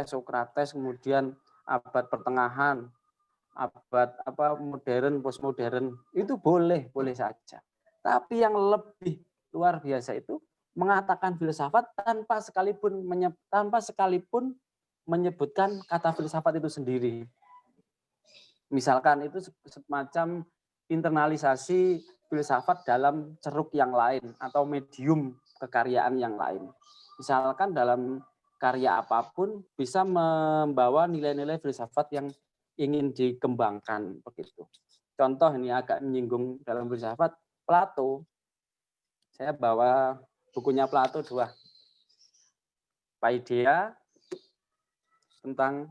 Sokrates, kemudian abad pertengahan, abad modern, postmodern, itu boleh saja. Tapi yang lebih luar biasa itu mengatakan filsafat tanpa sekalipun menyebutkan kata filsafat itu sendiri. Misalkan itu semacam internalisasi filsafat dalam ceruk yang lain atau medium kekaryaan yang lain. Misalkan dalam karya apapun bisa membawa nilai-nilai filsafat yang ingin dikembangkan begitu. Contoh ini agak menyinggung dalam filsafat, Plato. Saya bawa bukunya Plato 2. Paideia tentang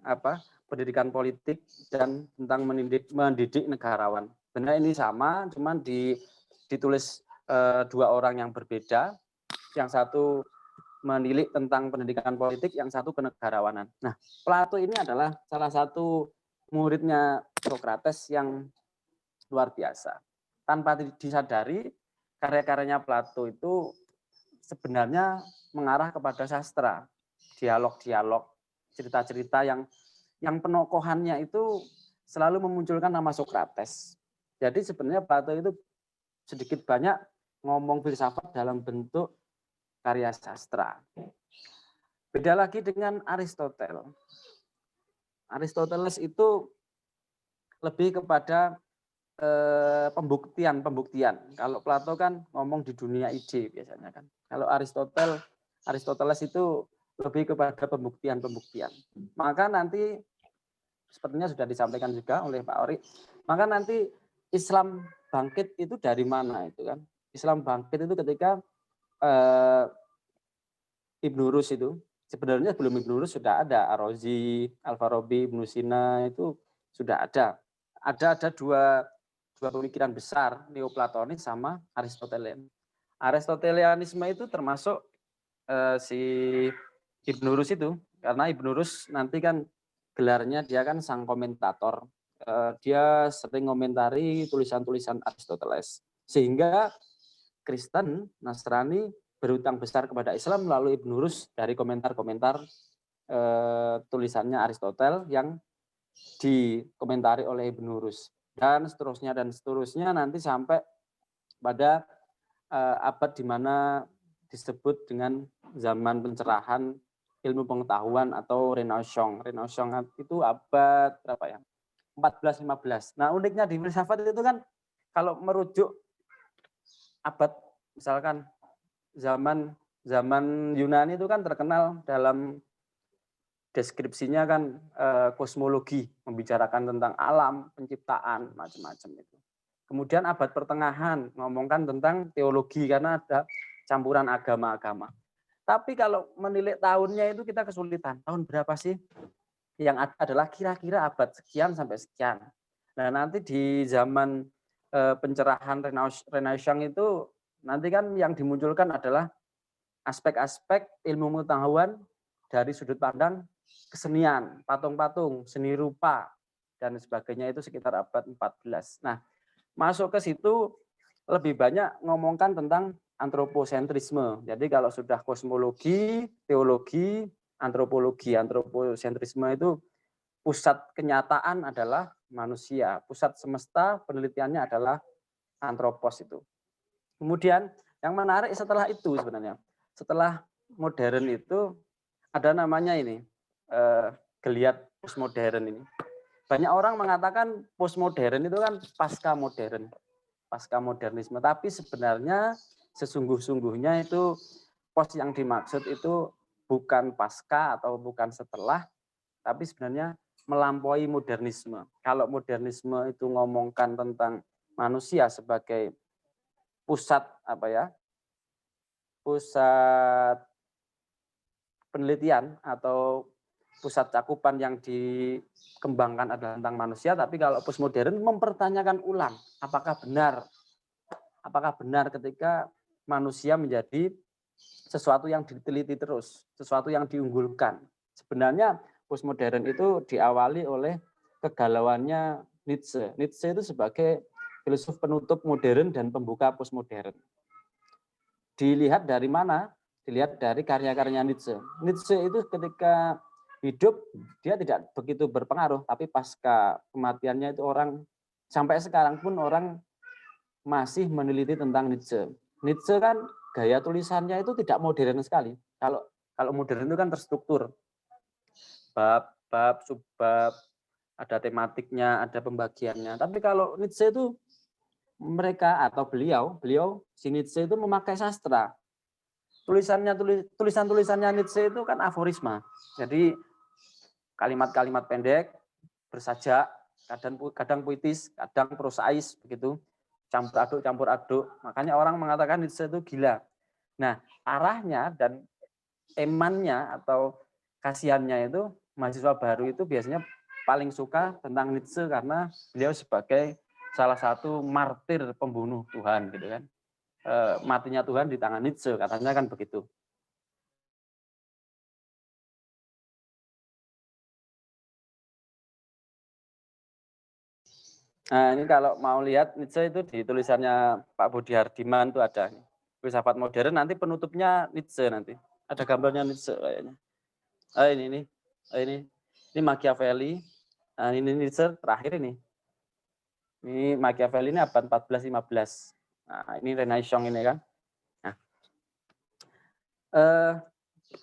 pendidikan politik dan tentang mendidik negarawan. Benar ini sama, cuman ditulis dua orang yang berbeda. Yang satu menilik tentang pendidikan politik, yang satu kenegarawanan. Nah, Plato ini adalah salah satu muridnya Sokrates yang luar biasa. Tanpa disadari, karya-karyanya Plato itu sebenarnya mengarah kepada sastra, dialog-dialog, cerita-cerita yang penokohannya itu selalu memunculkan nama Sokrates. Jadi sebenarnya Plato itu sedikit banyak ngomong filsafat dalam bentuk karya sastra. Beda lagi dengan Aristoteles. Aristoteles itu lebih kepada pembuktian. Kalau Plato kan ngomong di dunia ide biasanya kan. Kalau Aristoteles itu lebih kepada pembuktian. Maka nanti sepertinya sudah disampaikan juga oleh Pak Ori. Maka nanti Islam bangkit itu dari mana itu kan? Islam bangkit itu ketika Ibnu Rus itu, sebenarnya sebelum Ibnu Rus sudah ada Ar-Razi, Al-Farabi, Ibnu Sina itu sudah ada. Ada dua pemikiran besar, Neoplatonis sama Aristotelian. Aristotelianisme itu termasuk si Ibnu Rus itu, karena Ibnu Rus nanti kan gelarnya dia kan sang komentator. Dia sering komentari tulisan-tulisan Aristoteles. Sehingga Kristen, Nasrani berhutang besar kepada Islam melalui Ibnu Rus dari komentar-komentar tulisannya Aristoteles yang dikomentari oleh Ibnu Rus. Dan seterusnya nanti sampai pada abad di mana disebut dengan zaman pencerahan ilmu pengetahuan atau Renaissance. Renaissance itu abad berapa ya? 14-15. Nah, uniknya di filsafat itu kan kalau merujuk abad misalkan zaman Yunani itu kan terkenal dalam deskripsinya kan kosmologi, membicarakan tentang alam, penciptaan, macam-macam itu. Kemudian abad pertengahan ngomongkan tentang teologi karena ada campuran agama-agama. Tapi kalau menilik tahunnya itu kita kesulitan. Tahun berapa sih? Yang ada adalah kira-kira abad sekian sampai sekian. Nah, nanti di zaman pencerahan Renaissance itu nanti kan yang dimunculkan adalah aspek-aspek ilmu pengetahuan dari sudut pandang kesenian, patung-patung, seni rupa, dan sebagainya itu sekitar abad 14. Nah, masuk ke situ lebih banyak ngomongkan tentang antroposentrisme. Jadi kalau sudah kosmologi, teologi, antroposentrisme itu pusat kenyataan adalah manusia, pusat semesta penelitiannya adalah antropos itu. Kemudian yang menarik setelah itu sebenarnya, setelah modern itu ada namanya ini, geliat postmodern ini. Banyak orang mengatakan postmodern itu kan pasca modernisme, tapi sebenarnya sesungguh-sungguhnya itu pos yang dimaksud itu bukan pasca atau bukan setelah, tapi sebenarnya melampaui modernisme. Kalau modernisme itu ngomongkan tentang manusia sebagai pusat pusat penelitian atau pusat cakupan yang dikembangkan adalah tentang manusia, tapi kalau postmodern mempertanyakan ulang apakah benar ketika manusia menjadi sesuatu yang diteliti terus, sesuatu yang diunggulkan. Sebenarnya postmodern itu diawali oleh kegalauannya Nietzsche. Nietzsche itu sebagai filsuf penutup modern dan pembuka postmodern. Dilihat dari mana? Dilihat dari karya-karyanya Nietzsche. Nietzsche itu ketika Hidup dia tidak begitu berpengaruh, tapi pasca kematiannya itu orang sampai sekarang pun orang masih meneliti tentang Nietzsche. Nietzsche kan gaya tulisannya itu tidak modern sekali. Kalau modern itu kan terstruktur, bab, subbab, ada tematiknya, ada pembagiannya. Tapi kalau Nietzsche itu mereka atau beliau si Nietzsche itu memakai sastra. Tulisan-tulisannya Nietzsche itu kan aforisma. Jadi kalimat-kalimat pendek, bersajak, kadang puitis, kadang prosais begitu. Campur aduk. Makanya orang mengatakan Nietzsche itu gila. Nah, arahnya dan emannya atau kasihannya itu mahasiswa baru itu biasanya paling suka tentang Nietzsche karena beliau sebagai salah satu martir pembunuh Tuhan gitu kan. Matinya Tuhan di tangan Nietzsche katanya kan begitu. Nah, ini kalau mau lihat Nietzsche itu di tulisannya Pak Budi Hardiman itu ada. Filsafat modern nanti penutupnya Nietzsche nanti. Ada gambarnya Nietzsche kayaknya. Ini Machiavelli. Nah, ini Nietzsche terakhir ini. Ini Machiavelli ini abad 14-15. Nah, ini Renaissance ini kan. Nah,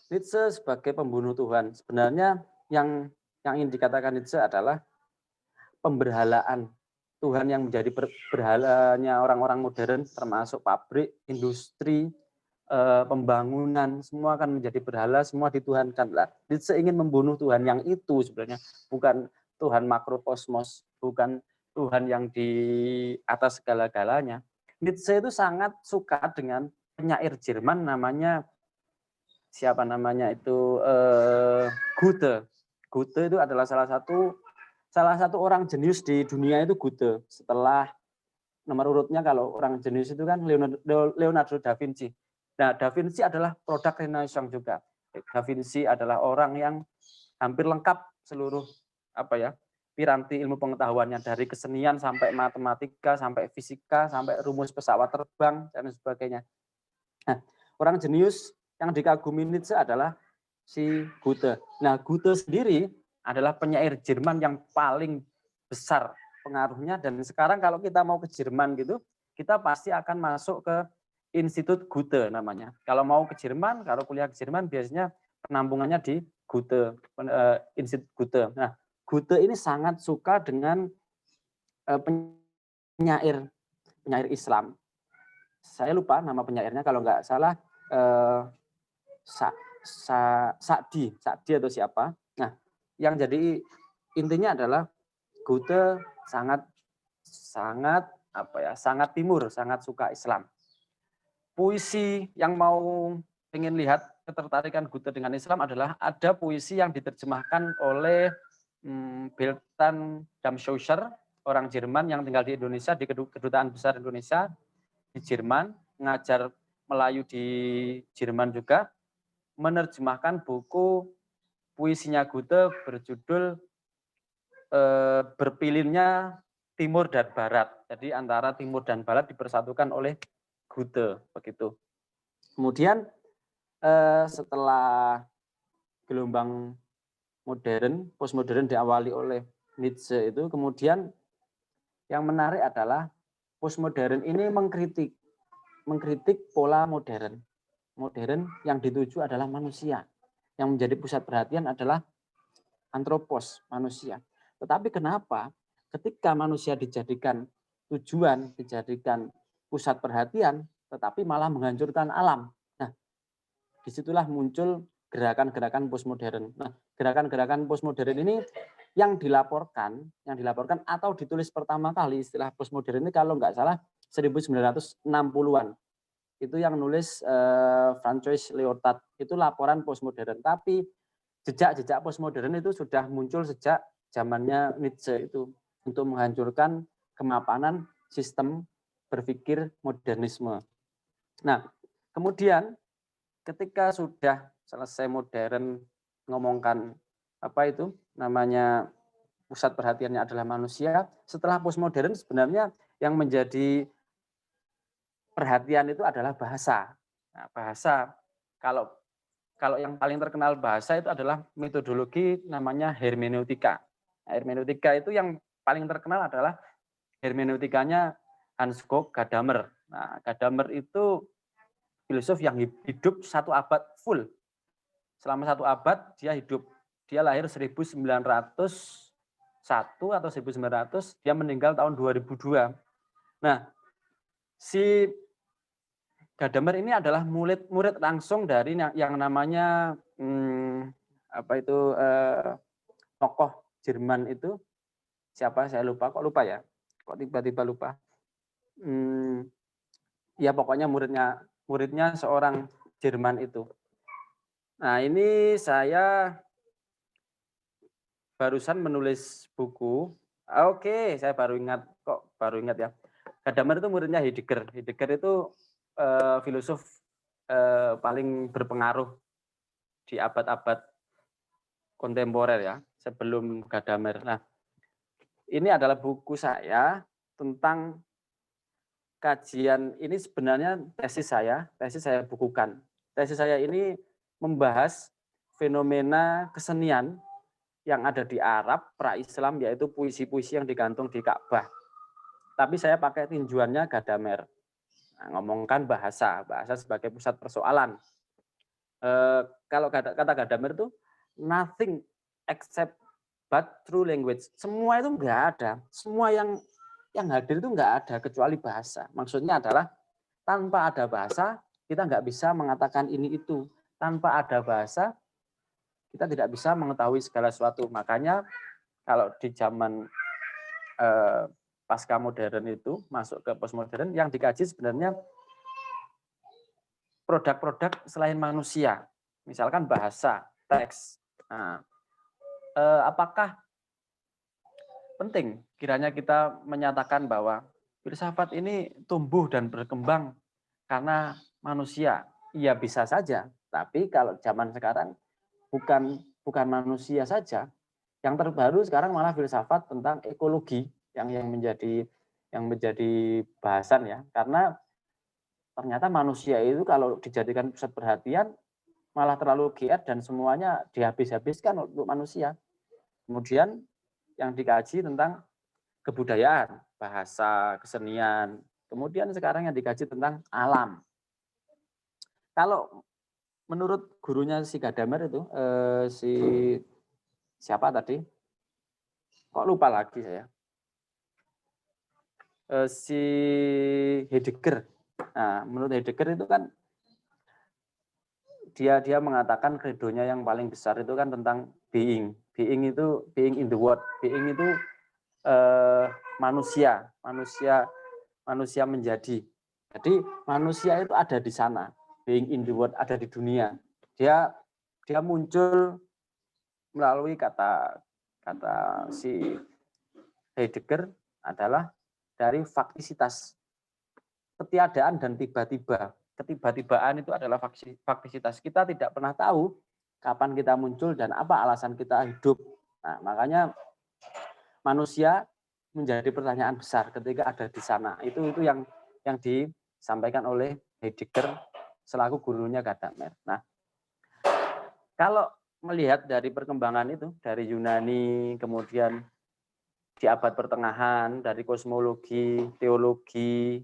Nietzsche sebagai pembunuh Tuhan. Sebenarnya yang ingin dikatakan Nietzsche adalah pemberhalaan Tuhan yang menjadi berhalanya orang-orang modern, termasuk pabrik, industri, pembangunan, semua akan menjadi berhala, semua dituhankan. Nietzsche ingin membunuh Tuhan yang itu sebenarnya, bukan Tuhan makrokosmos, bukan Tuhan yang di atas segala-galanya. Nietzsche itu sangat suka dengan penyair Jerman namanya siapa namanya itu Goethe. Goethe itu adalah salah satu orang jenius di dunia itu Goethe. Setelah nomor urutnya kalau orang jenius itu kan Leonardo da Vinci. Nah, da Vinci adalah produk Renaissance juga. Da Vinci adalah orang yang hampir lengkap seluruh piranti ilmu pengetahuannya dari kesenian sampai matematika, sampai fisika, sampai rumus pesawat terbang dan sebagainya. Nah, orang jenius yang dikagumi Nietzsche adalah si Goethe. Nah, Goethe sendiri adalah penyair Jerman yang paling besar pengaruhnya, dan sekarang kalau kita mau ke Jerman gitu, kita pasti akan masuk ke Institut Goethe namanya. Kalau mau ke Jerman, kalau kuliah ke Jerman biasanya penampungannya di Goethe, Institut Goethe. Nah, Goethe ini sangat suka dengan penyair Islam. Saya lupa nama penyairnya, kalau nggak salah Sa'di atau siapa. Nah, yang jadi intinya adalah Goethe sangat timur, sangat suka Islam. Puisi yang mau ingin lihat ketertarikan Goethe dengan Islam adalah ada puisi yang diterjemahkan oleh Beltan Damschausser, orang Jerman yang tinggal di Indonesia, di Kedutaan Besar Indonesia di Jerman, ngajar Melayu di Jerman juga, menerjemahkan buku puisinya Goethe berjudul Berpilihnya Timur dan Barat. Jadi antara Timur dan Barat dipersatukan oleh Goethe begitu. Kemudian setelah gelombang modern, postmodern diawali oleh Nietzsche itu, kemudian yang menarik adalah postmodern ini mengkritik pola modern. Modern yang dituju adalah manusia. Yang menjadi pusat perhatian adalah antropos, manusia. Tetapi kenapa ketika manusia dijadikan tujuan, dijadikan pusat perhatian, tetapi malah menghancurkan alam? Nah, disitulah muncul gerakan-gerakan postmodern. Nah, gerakan-gerakan postmodern ini yang dilaporkan atau ditulis pertama kali istilah postmodern ini kalau nggak salah 1960-an. Itu yang nulis Francois Lyotard, itu laporan postmodern. Tapi jejak-jejak postmodern itu sudah muncul sejak zamannya Nietzsche itu, untuk menghancurkan kemapanan sistem berpikir modernisme. Nah, kemudian ketika sudah selesai modern ngomongkan namanya pusat perhatiannya adalah manusia, setelah postmodern sebenarnya yang menjadi perhatian itu adalah bahasa. Nah, bahasa kalau kalau yang paling terkenal bahasa itu adalah metodologi namanya hermeneutika. Hermeneutika itu yang paling terkenal adalah hermeneutikanya Hans Gadamer. Nah, Gadamer itu filosof yang hidup 1 abad full. Selama 1 abad dia hidup. Dia lahir 1901 atau 1900, dia meninggal tahun 2002. Nah, si Gadamer ini adalah murid langsung dari yang namanya tokoh Jerman itu siapa saya lupa, kok tiba-tiba lupa. Ya pokoknya muridnya seorang Jerman itu. Nah, ini saya barusan menulis buku. Oke, saya baru ingat ya. Gadamer itu muridnya Heidegger. Heidegger itu filosof paling berpengaruh di abad-abad kontemporer ya, sebelum Gadamer. Nah, ini adalah buku saya tentang kajian, ini sebenarnya tesis saya bukukan. Tesis saya ini membahas fenomena kesenian yang ada di Arab pra-Islam, yaitu puisi-puisi yang digantung di Ka'bah. Tapi saya pakai tinjuannya Gadamer. Nah, ngomongkan bahasa sebagai pusat persoalan. Kalau kata Gadamer itu nothing except but true language. Semua itu enggak ada. Semua yang hadir itu enggak ada kecuali bahasa. Maksudnya adalah tanpa ada bahasa kita enggak bisa mengatakan ini itu. Tanpa ada bahasa kita tidak bisa mengetahui segala sesuatu. Makanya kalau di zaman pasca modern itu masuk ke postmodern, yang dikaji sebenarnya produk-produk selain manusia, misalkan bahasa, teks. Nah, apakah penting kiranya kita menyatakan bahwa filsafat ini tumbuh dan berkembang karena manusia? Iya bisa saja, tapi kalau zaman sekarang bukan manusia saja. Yang terbaru sekarang malah filsafat tentang ekologi yang menjadi bahasan ya, karena ternyata manusia itu kalau dijadikan pusat perhatian malah terlalu GR dan semuanya dihabis-habiskan untuk manusia. Kemudian yang dikaji tentang kebudayaan, bahasa, kesenian. Kemudian sekarang yang dikaji tentang alam. Kalau menurut gurunya si Gadamer itu, siapa tadi? Kok lupa lagi saya. Si Heidegger. Nah, menurut Heidegger itu kan dia mengatakan kredonya yang paling besar itu kan tentang being. Being itu being in the world. Being itu manusia menjadi. Jadi manusia itu ada di sana. Being in the world, ada di dunia. Dia muncul melalui kata si Heidegger adalah dari faktisitas, ketiadaan dan tiba-tiba. Ketiba-tibaan itu adalah faktisitas. Kita tidak pernah tahu kapan kita muncul dan apa alasan kita hidup. Nah, makanya manusia menjadi pertanyaan besar ketika ada di sana. Itu yang disampaikan oleh Heidegger selaku gurunya Gadamer. Nah, kalau melihat dari perkembangan itu, dari Yunani, kemudian di abad pertengahan, dari kosmologi, teologi,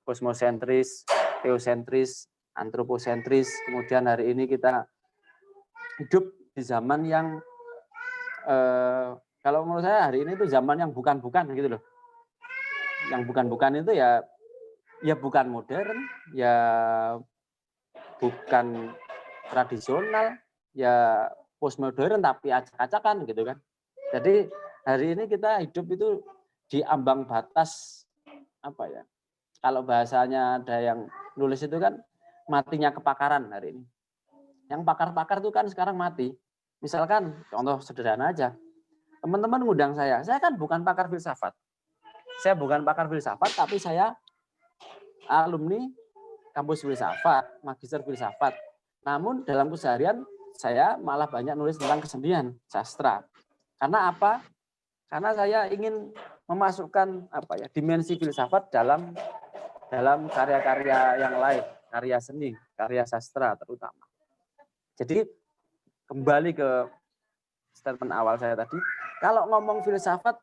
kosmosentris, teosentris, antroposentris, kemudian hari ini kita hidup di zaman yang kalau menurut saya hari ini itu zaman yang bukan-bukan gitu loh. Yang bukan-bukan itu ya bukan modern, ya bukan tradisional, ya postmodern tapi acak-acakan gitu kan. Jadi hari ini kita hidup itu di ambang batas apa ya? Kalau bahasanya ada yang nulis itu kan matinya kepakaran hari ini. Yang pakar-pakar itu kan sekarang mati. Misalkan contoh sederhana aja. Teman-teman ngundang saya kan bukan pakar filsafat. Saya bukan pakar filsafat, tapi saya alumni kampus filsafat, magister filsafat. Namun dalam keseharian saya malah banyak nulis tentang kesenian, sastra. Karena apa? Karena saya ingin memasukkan dimensi filsafat dalam karya-karya yang lain, karya seni, karya sastra terutama. Jadi kembali ke statement awal saya tadi, kalau ngomong filsafat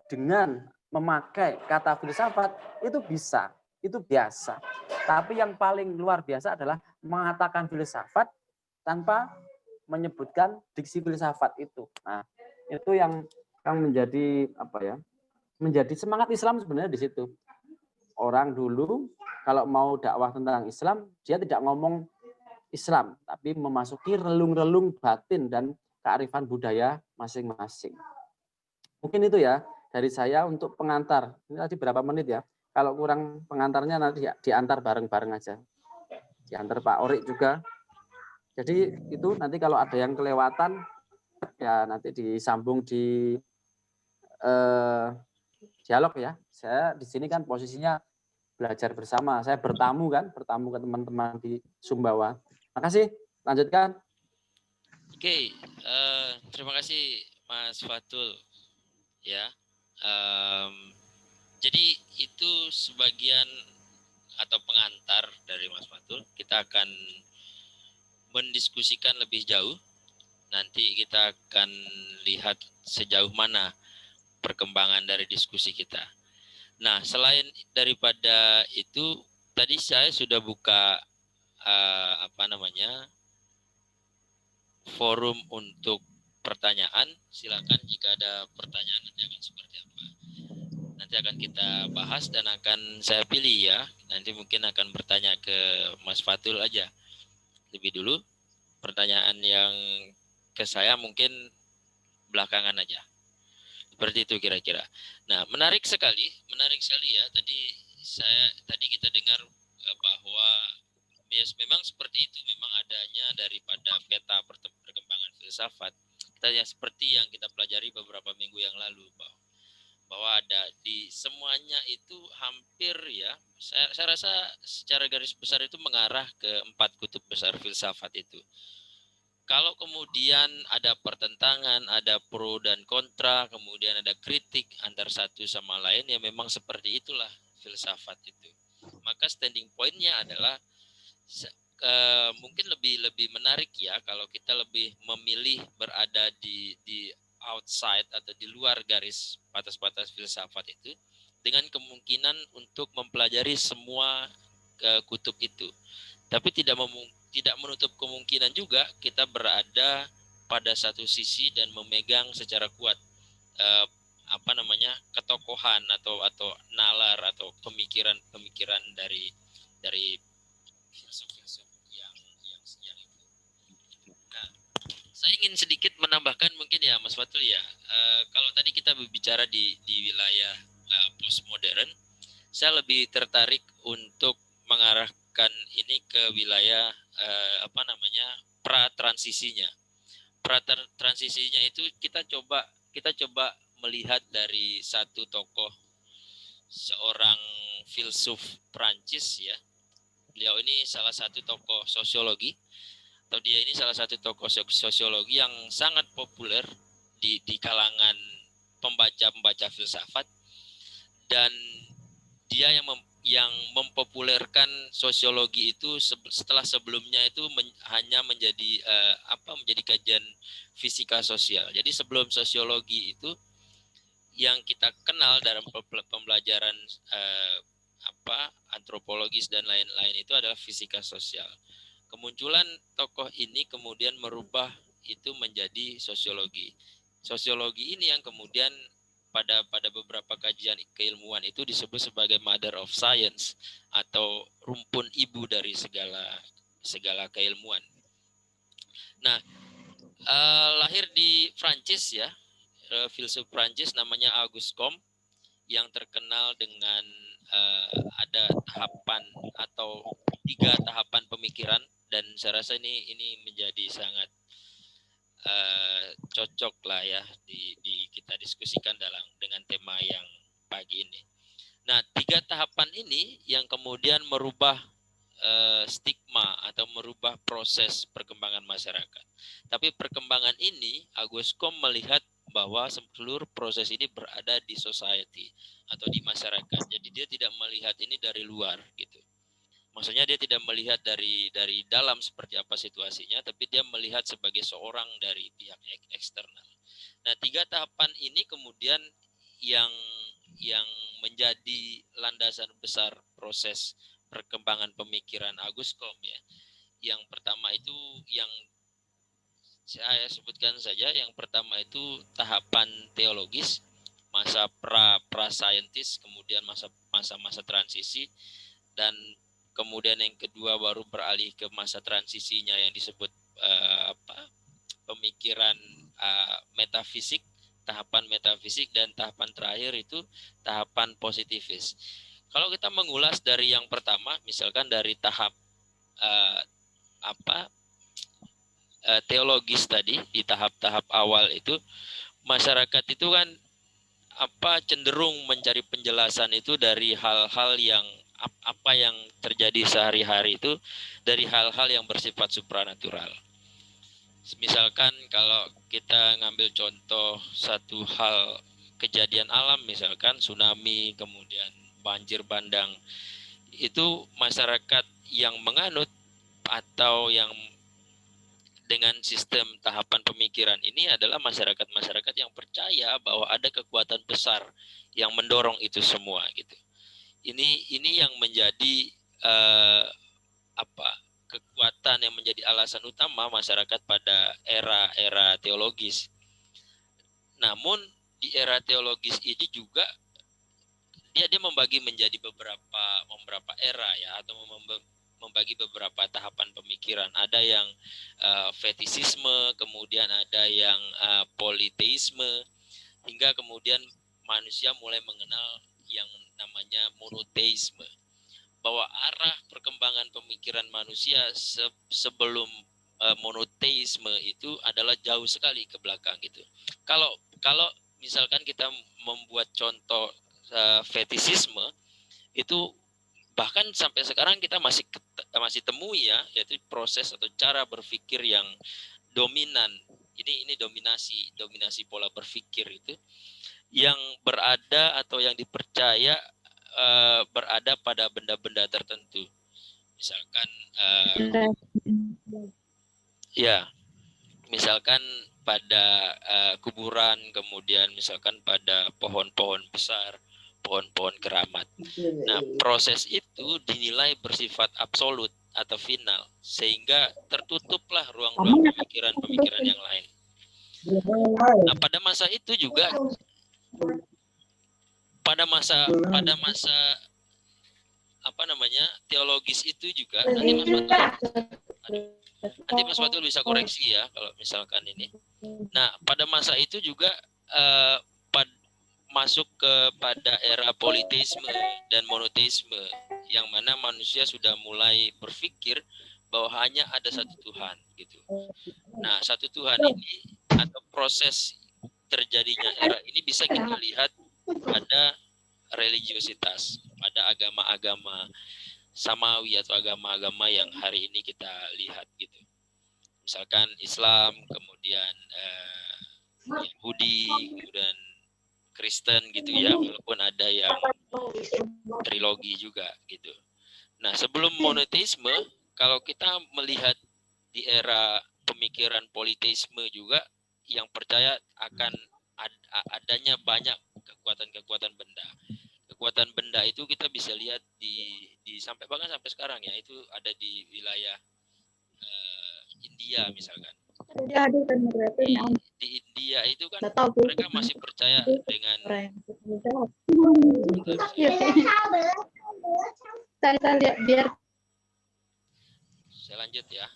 dengan memakai kata filsafat itu bisa, itu biasa. Tapi yang paling luar biasa adalah mengatakan filsafat tanpa menyebutkan diksi filsafat itu. Nah, itu yang menjadi apa ya? Menjadi semangat Islam sebenarnya di situ. Orang dulu kalau mau dakwah tentang Islam, dia tidak ngomong Islam, tapi memasuki relung-relung batin dan kearifan budaya masing-masing. Mungkin itu ya dari saya untuk pengantar. Ini tadi berapa menit ya? Kalau kurang pengantarnya nanti diantar bareng-bareng aja. Diantar Pak Orik juga. Jadi itu nanti kalau ada yang kelewatan, ya nanti disambung di dialog ya. Saya di sini kan posisinya belajar bersama. Saya bertamu ke teman-teman di Sumbawa. Makasih, lanjutkan. Oke, terima kasih Mas Fatul. Ya, jadi itu sebagian atau pengantar dari Mas Fatul. Kita akan mendiskusikan lebih jauh. Nanti kita akan lihat sejauh mana perkembangan dari diskusi kita. Nah, selain daripada itu, tadi saya sudah buka forum untuk pertanyaan. Silakan jika ada pertanyaan nanti akan seperti apa. Nanti akan kita bahas dan akan saya pilih ya. Nanti mungkin akan bertanya ke Mas Fatul aja lebih dulu. Pertanyaan yang ke saya mungkin belakangan aja. Seperti itu kira-kira. Nah, menarik sekali ya. Tadi kita dengar bahwa memang seperti itu, memang adanya daripada peta perkembangan filsafat. Kita seperti yang kita pelajari beberapa minggu yang lalu bahwa ada di semuanya itu hampir ya. Saya rasa secara garis besar itu mengarah ke 4 kutub besar filsafat itu. Kalau kemudian ada pertentangan, ada pro dan kontra, kemudian ada kritik antar satu sama lain, ya memang seperti itulah filsafat itu. Maka standing point-nya adalah mungkin lebih menarik ya kalau kita lebih memilih berada di outside atau di luar garis batas-batas filsafat itu dengan kemungkinan untuk mempelajari semua kutub itu. Tapi tidak menutup kemungkinan juga kita berada pada satu sisi dan memegang secara kuat ketokohan atau nalar atau pemikiran dari filsuf-filsuf yang itu. Nah, saya ingin sedikit menambahkan mungkin ya Mas Fatul ya. Kalau tadi kita berbicara di wilayah postmodern, saya lebih tertarik untuk mengarahkan ini ke wilayah pra-transisinya. Pra-transisinya itu kita coba melihat dari satu tokoh, seorang filsuf Prancis ya. Beliau ini salah satu tokoh sosiologi, atau dia ini salah satu tokoh sosiologi yang sangat populer di kalangan pembaca filsafat, dan dia yang mempopulerkan sosiologi itu setelah sebelumnya itu hanya menjadi menjadi kajian fisika sosial. Jadi sebelum sosiologi itu yang kita kenal dalam pembelajaran antropologis dan lain-lain itu adalah fisika sosial. Kemunculan tokoh ini kemudian merubah itu menjadi sosiologi. Sosiologi ini yang kemudian pada beberapa kajian keilmuan itu disebut sebagai mother of science atau rumpun ibu dari segala keilmuan. Nah, lahir di Prancis ya, filsuf Prancis namanya Auguste Comte yang terkenal dengan ada tahapan atau 3 tahapan pemikiran, dan saya rasa ini menjadi sangat cocok lah ya di kita diskusikan dengan tema yang pagi ini. Nah, 3 tahapan ini yang kemudian merubah stigma atau merubah proses perkembangan masyarakat. Tapi perkembangan ini Auguste Comte melihat bahwa seluruh proses ini berada di society atau di masyarakat. Jadi dia tidak melihat ini dari luar gitu. Maksudnya dia tidak melihat dari dalam seperti apa situasinya, tapi dia melihat sebagai seorang dari pihak eksternal. Nah, 3 tahapan ini kemudian yang menjadi landasan besar proses perkembangan pemikiran Agus Kom ya. Yang pertama itu yang saya sebutkan saja, yang pertama itu tahapan teologis, masa pra saintis, kemudian masa transisi, dan kemudian yang kedua baru beralih ke masa transisinya yang disebut pemikiran metafisik, tahapan metafisik, dan tahapan terakhir itu tahapan positivis. Kalau kita mengulas dari yang pertama, misalkan dari tahap teologis tadi, di tahap-tahap awal itu masyarakat itu kan cenderung mencari penjelasan itu dari hal-hal yang apa yang terjadi sehari-hari itu dari hal-hal yang bersifat supranatural. Misalkan kalau kita ngambil contoh satu hal kejadian alam, misalkan tsunami, kemudian banjir bandang, itu masyarakat yang menganut atau yang dengan sistem tahapan pemikiran ini adalah masyarakat-masyarakat yang percaya bahwa ada kekuatan besar yang mendorong itu semua gitu. Ini yang menjadi kekuatan yang menjadi alasan utama masyarakat pada era teologis. Namun di era teologis ini juga dia membagi menjadi beberapa era ya, atau membagi beberapa tahapan pemikiran. Ada yang fetisisme, kemudian ada yang politeisme, hingga kemudian manusia mulai mengenal yang namanya monoteisme. Bahwa arah perkembangan pemikiran manusia sebelum monoteisme itu adalah jauh sekali ke belakang gitu. Kalau misalkan kita membuat contoh fetisisme itu, bahkan sampai sekarang kita masih temui ya, yaitu proses atau cara berpikir yang dominan. Ini dominasi pola berpikir itu yang berada atau yang dipercaya berada pada benda-benda tertentu. Misalkan misalkan pada kuburan, kemudian misalkan pada pohon-pohon besar, pohon-pohon keramat. Nah, proses itu dinilai bersifat absolut atau final, sehingga tertutuplah ruang-ruang pemikiran yang lain. Nah, pada masa itu juga, pada masa teologis itu juga, nanti Mas Fatul bisa koreksi ya kalau misalkan ini. Nah, pada masa itu juga masuk kepada era politeisme dan monoteisme, yang mana manusia sudah mulai berpikir bahwa hanya ada satu Tuhan gitu. Nah, satu Tuhan ini atau proses terjadinya era ini bisa kita lihat pada religiositas, pada agama-agama samawi atau agama-agama yang hari ini kita lihat gitu. Misalkan Islam, kemudian Yahudi, kemudian Kristen gitu ya, walaupun ada yang trilogi juga gitu. Nah, sebelum monoteisme, kalau kita melihat di era pemikiran politeisme juga, yang percaya akan adanya banyak kekuatan-kekuatan benda. Kekuatan benda itu kita bisa lihat di sampai sekarang ya, itu ada di wilayah India misalkan. Di India itu kan mereka masih percaya dengan saya lanjut ya.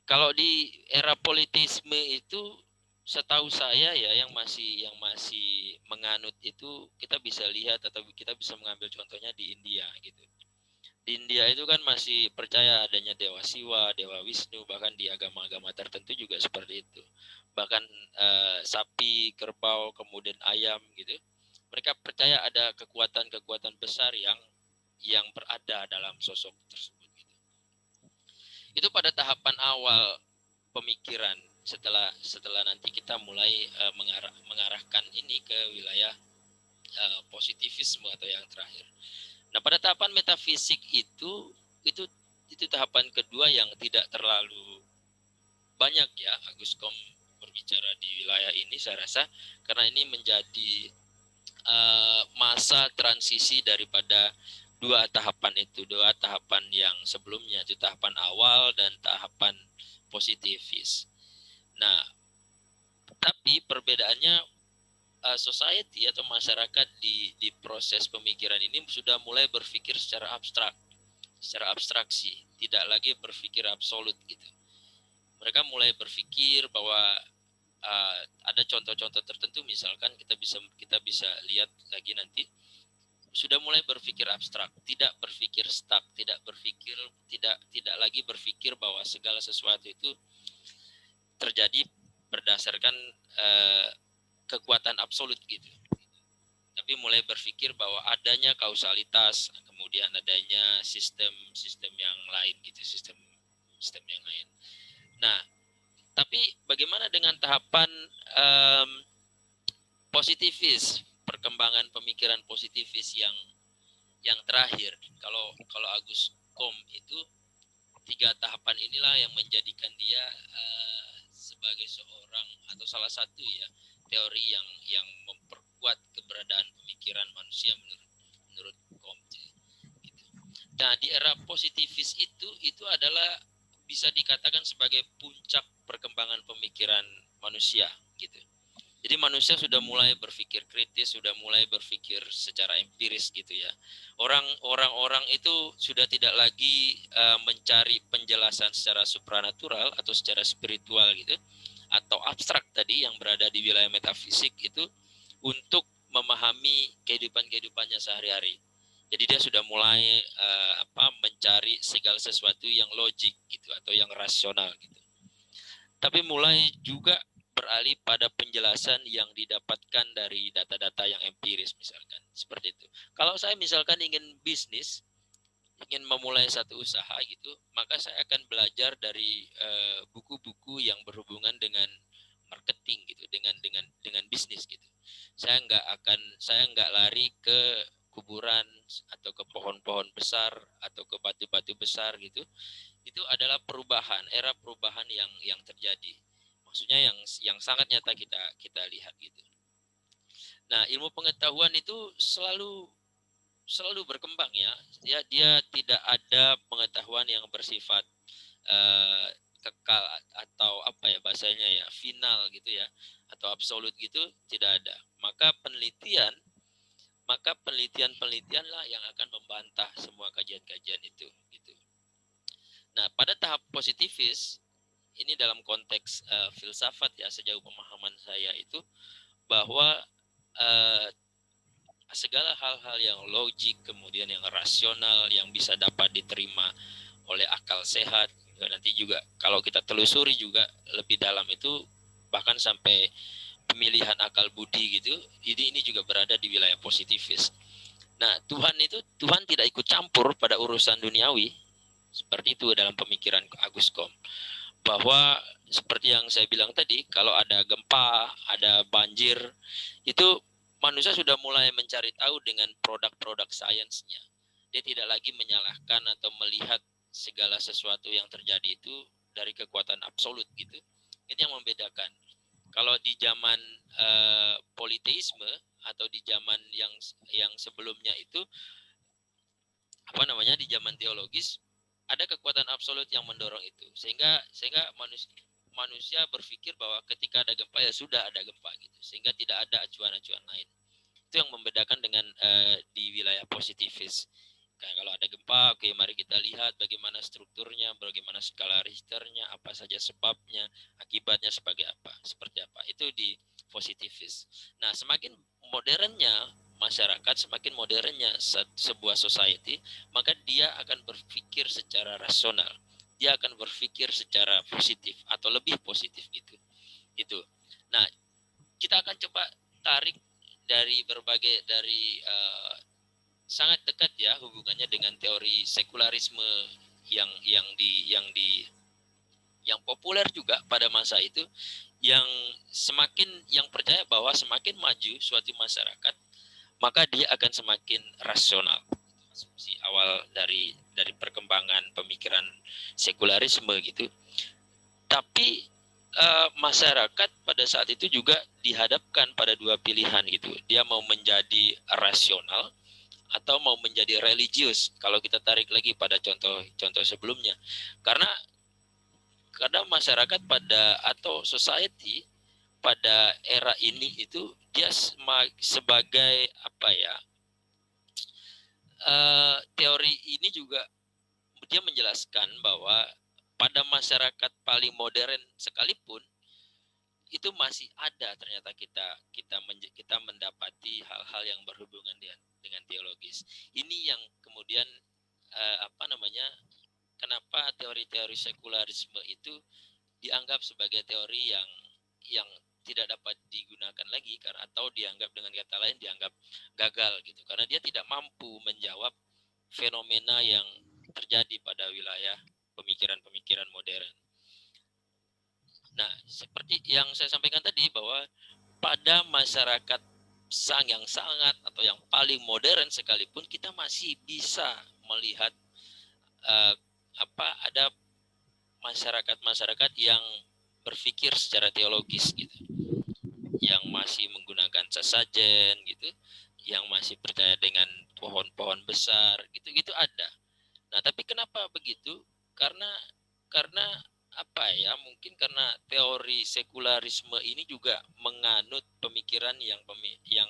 Kalau di era politisme itu, setahu saya ya, yang masih menganut itu, kita bisa lihat atau kita bisa mengambil contohnya di India gitu. Di India itu kan masih percaya adanya Dewa Siwa, Dewa Wisnu, bahkan di agama-agama tertentu juga seperti itu. Bahkan sapi, kerbau, kemudian ayam gitu. Mereka percaya ada kekuatan-kekuatan besar yang berada dalam sosok tersebut gitu. Itu pada tahapan awal pemikiran, setelah nanti kita mulai mengarahkan ini ke wilayah positivisme atau yang terakhir. Nah, pada tahapan metafisik itu tahapan kedua yang tidak terlalu banyak ya Agus Kom berbicara di wilayah ini, saya rasa karena ini menjadi masa transisi daripada dua tahapan yang sebelumnya, itu tahapan awal dan tahapan positivis. Nah, tapi perbedaannya society atau masyarakat di proses pemikiran ini sudah mulai berpikir secara abstrak, secara abstraksi, tidak lagi berpikir absolut gitu. Mereka mulai berpikir bahwa ada contoh-contoh tertentu, misalkan kita bisa lihat lagi nanti, sudah mulai berpikir abstrak, tidak berpikir stuck, tidak lagi berpikir bahwa segala sesuatu itu terjadi berdasarkan kekuatan absolut gitu. Tapi mulai berpikir bahwa adanya kausalitas, kemudian adanya sistem yang lain gitu, sistem yang lain. Nah, tapi bagaimana dengan tahapan positivis, perkembangan pemikiran positivis yang terakhir? Kalau Agus Kom itu 3 tahapan inilah yang menjadikan dia sebagai seorang atau salah satu ya teori yang memperkuat keberadaan pemikiran manusia menurut Comte. Gitu. Nah, di era positivis itu adalah bisa dikatakan sebagai puncak perkembangan pemikiran manusia gitu. Jadi manusia sudah mulai berpikir kritis, sudah mulai berpikir secara empiris gitu ya. Orang-orang itu sudah tidak lagi mencari penjelasan secara supranatural atau secara spiritual gitu, atau abstrak tadi yang berada di wilayah metafisik itu untuk memahami kehidupannya sehari-hari. Jadi dia sudah mulai mencari segala sesuatu yang logik gitu atau yang rasional gitu. Tapi mulai juga beralih pada penjelasan yang didapatkan dari data-data yang empiris misalkan, seperti itu. Kalau saya misalkan ingin bisnis, ingin memulai satu usaha gitu, maka saya akan belajar dari buku-buku yang berhubungan dengan marketing gitu, dengan bisnis gitu. Saya nggak lari ke kuburan atau ke pohon-pohon besar atau ke batu-batu besar gitu. Itu adalah era perubahan yang terjadi. Maksudnya yang sangat nyata kita lihat gitu. Nah, ilmu pengetahuan itu selalu berkembang ya. Dia tidak ada pengetahuan yang bersifat kekal atau apa ya bahasanya ya, final gitu ya, atau absolut gitu, tidak ada. Maka penelitian-penelitianlah yang akan membantah semua kajian-kajian itu gitu. Nah, pada tahap positivis ini dalam konteks filsafat ya, sejauh pemahaman saya itu bahwa segala hal-hal yang logik, kemudian yang rasional, yang bisa dapat diterima oleh akal sehat, nanti juga kalau kita telusuri juga lebih dalam itu bahkan sampai pemilihan akal budi gitu, ini juga berada di wilayah positivis. Nah, Tuhan tidak ikut campur pada urusan duniawi, seperti itu dalam pemikiran Agus Kom. Bahwa seperti yang saya bilang tadi, kalau ada gempa, ada banjir, itu manusia sudah mulai mencari tahu dengan produk-produk sainsnya. Dia tidak lagi menyalahkan atau melihat segala sesuatu yang terjadi itu dari kekuatan absolut gitu. Ini yang membedakan. Kalau di zaman politeisme atau di zaman yang sebelumnya itu di zaman teologis, ada kekuatan absolut yang mendorong itu, sehingga manusia berpikir bahwa ketika ada gempa ya sudah ada gempa gitu, sehingga tidak ada acuan-acuan lain. Itu yang membedakan dengan di wilayah positivis. Kayak kalau ada gempa, oke, mari kita lihat bagaimana strukturnya, bagaimana skala Richternya, apa saja sebabnya, akibatnya seperti apa. Itu di positivis. Nah, semakin modernnya masyarakat, semakin modernnya sebuah society, maka dia akan berpikir secara rasional. Dia akan berpikir secara positif atau lebih positif gitu. Itu. Nah, kita akan coba tarik dari sangat dekat ya hubungannya dengan teori sekularisme yang populer juga pada masa itu, yang percaya bahwa semakin maju suatu masyarakat, maka dia akan semakin rasional. asumsi awal dari perkembangan pemikiran sekularisme gitu. Tapi masyarakat pada saat itu juga dihadapkan pada dua pilihan gitu. Dia mau menjadi rasional atau mau menjadi religius. Kalau kita tarik lagi pada contoh sebelumnya, karena masyarakat atau society pada era ini itu dia sebagai apa ya, teori ini juga dia menjelaskan bahwa pada masyarakat paling modern sekalipun itu masih ada ternyata kita mendapati hal-hal yang berhubungan dengan teologis. Ini yang kemudian kenapa teori-teori sekularisme itu dianggap sebagai teori yang tidak dapat digunakan lagi, karena atau dianggap dengan kata lain dianggap gagal gitu, karena dia tidak mampu menjawab fenomena yang terjadi pada wilayah pemikiran-pemikiran modern. Nah, seperti yang saya sampaikan tadi bahwa pada masyarakat yang sangat atau yang paling modern sekalipun kita masih bisa melihat ada masyarakat-masyarakat yang berpikir secara teologis gitu, yang masih menggunakan sesajen gitu, yang masih percaya dengan pohon-pohon besar gitu ada. Nah, tapi kenapa begitu? Karena mungkin karena teori sekularisme ini juga menganut pemikiran yang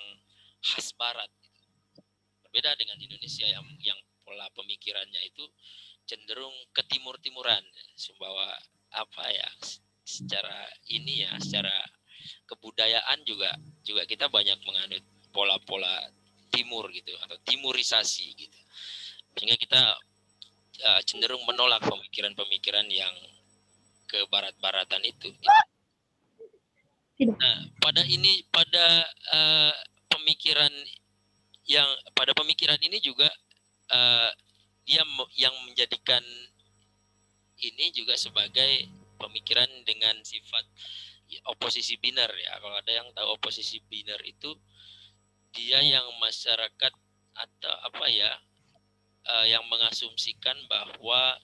khas Barat. Berbeda dengan Indonesia yang pola pemikirannya itu cenderung ke timur-timuran, bahwa secara kebudayaan juga kita banyak menganut pola-pola timur gitu, atau timurisasi gitu, sehingga kita cenderung menolak pemikiran-pemikiran yang ke barat-baratan itu. Nah, pada pemikiran ini juga dia yang menjadikan ini juga sebagai pemikiran dengan sifat oposisi biner ya. Kalau ada yang tahu oposisi biner itu, dia yang masyarakat atau yang mengasumsikan bahwa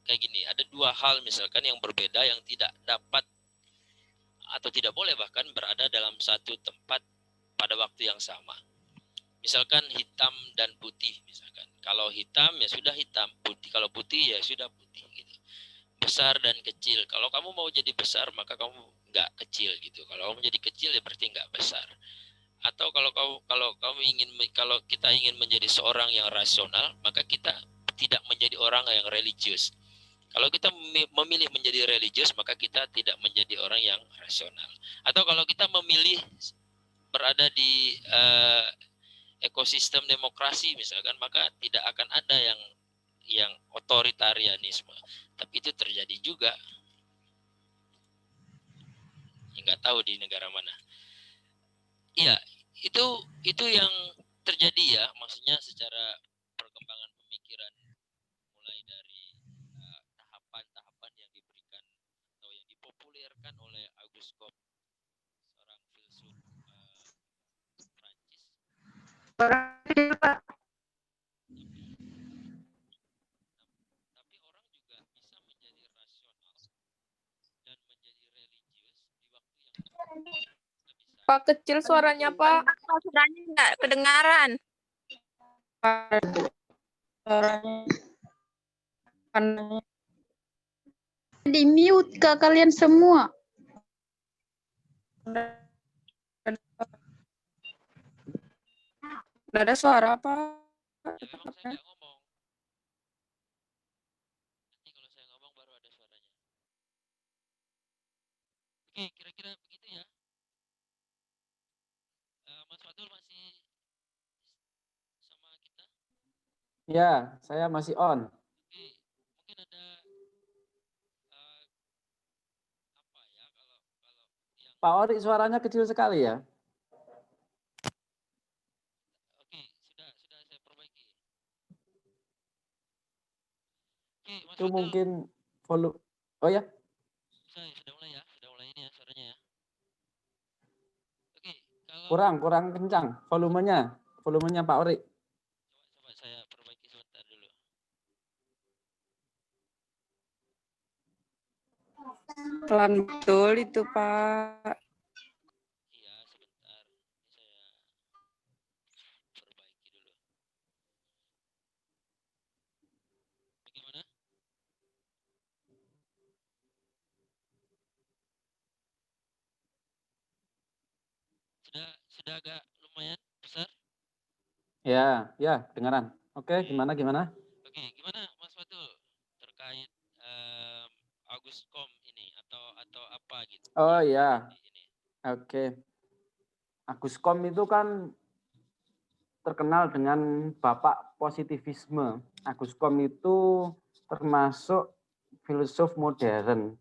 kayak gini, ada dua hal misalkan yang berbeda yang tidak dapat atau tidak boleh bahkan berada dalam satu tempat pada waktu yang sama. Misalkan hitam dan putih misalkan. Kalau hitam ya sudah hitam, putih kalau putih ya sudah putih gitu. Besar dan kecil. Kalau kamu mau jadi besar maka kamu nggak kecil gitu. Kalau kamu jadi kecil ya berarti nggak besar. Atau kalau kita ingin menjadi seorang yang rasional, maka kita tidak menjadi orang yang religius. Kalau kita memilih menjadi religius, maka kita tidak menjadi orang yang rasional. Atau kalau kita memilih berada di ekosistem demokrasi misalkan, maka tidak akan ada yang otoritarianisme. Tapi itu terjadi juga. Nggak tahu di negara mana. Iya, itu yang terjadi ya, maksudnya secara perkembangan pemikiran mulai dari tahapan-tahapan yang diberikan atau yang dipopulerkan oleh Auguste Comte, seorang filsuf Prancis. Tapi orang juga bisa menjadi rasional dan menjadi religius di waktu yang bisa. Pak, kecil suaranya, Pak. Suaranya nggak kedengaran. Di mute ke kalian semua. Nggak ada suara apa? Emang saya nggak ngomong. Nanti kalau saya ngomong baru ada suaranya. Oke, kira-kira begitu ya. Mas Fadul masih sama kita? Ya, saya masih on. Oke, mungkin ada yang Pak Ori suaranya kecil sekali ya. Oke, sudah saya perbaiki. Oke, Mas Itu Fadul. mungkin volume. Oh ya. Sudah mulai ini ya suaranya ya. Oke, kalau Kurang kencang volumenya Pak Ori. coba saya perbaiki. Pelan betul itu, Pak. Iya, sebentar. Ini saya perbaiki dulu. Bagaimana? Sudah agak lumayan besar. Ya, ya, dengaran. Oke, Oke. gimana? Oke, gimana Mas Fatul terkait Aguskom ini atau apa gitu? Oh di ya, ini? oke. Aguskom itu kan terkenal dengan bapak positivisme. Aguskom itu termasuk filsuf modern.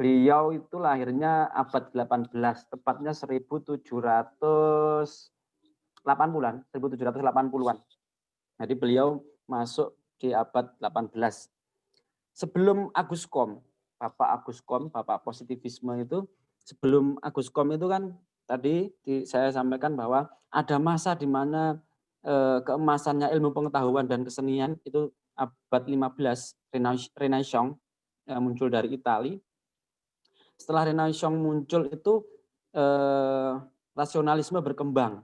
Beliau itu lahirnya abad 18, tepatnya 1780-an, 1780-an. Jadi beliau masuk di abad 18. Sebelum Aguskom, Bapak Aguskom, Bapak positivisme itu, sebelum Aguskom itu kan tadi saya sampaikan bahwa ada masa di mana keemasannya ilmu pengetahuan dan kesenian itu abad 15, Renaissance muncul dari Italia. Setelah Renaissance muncul itu rasionalisme berkembang.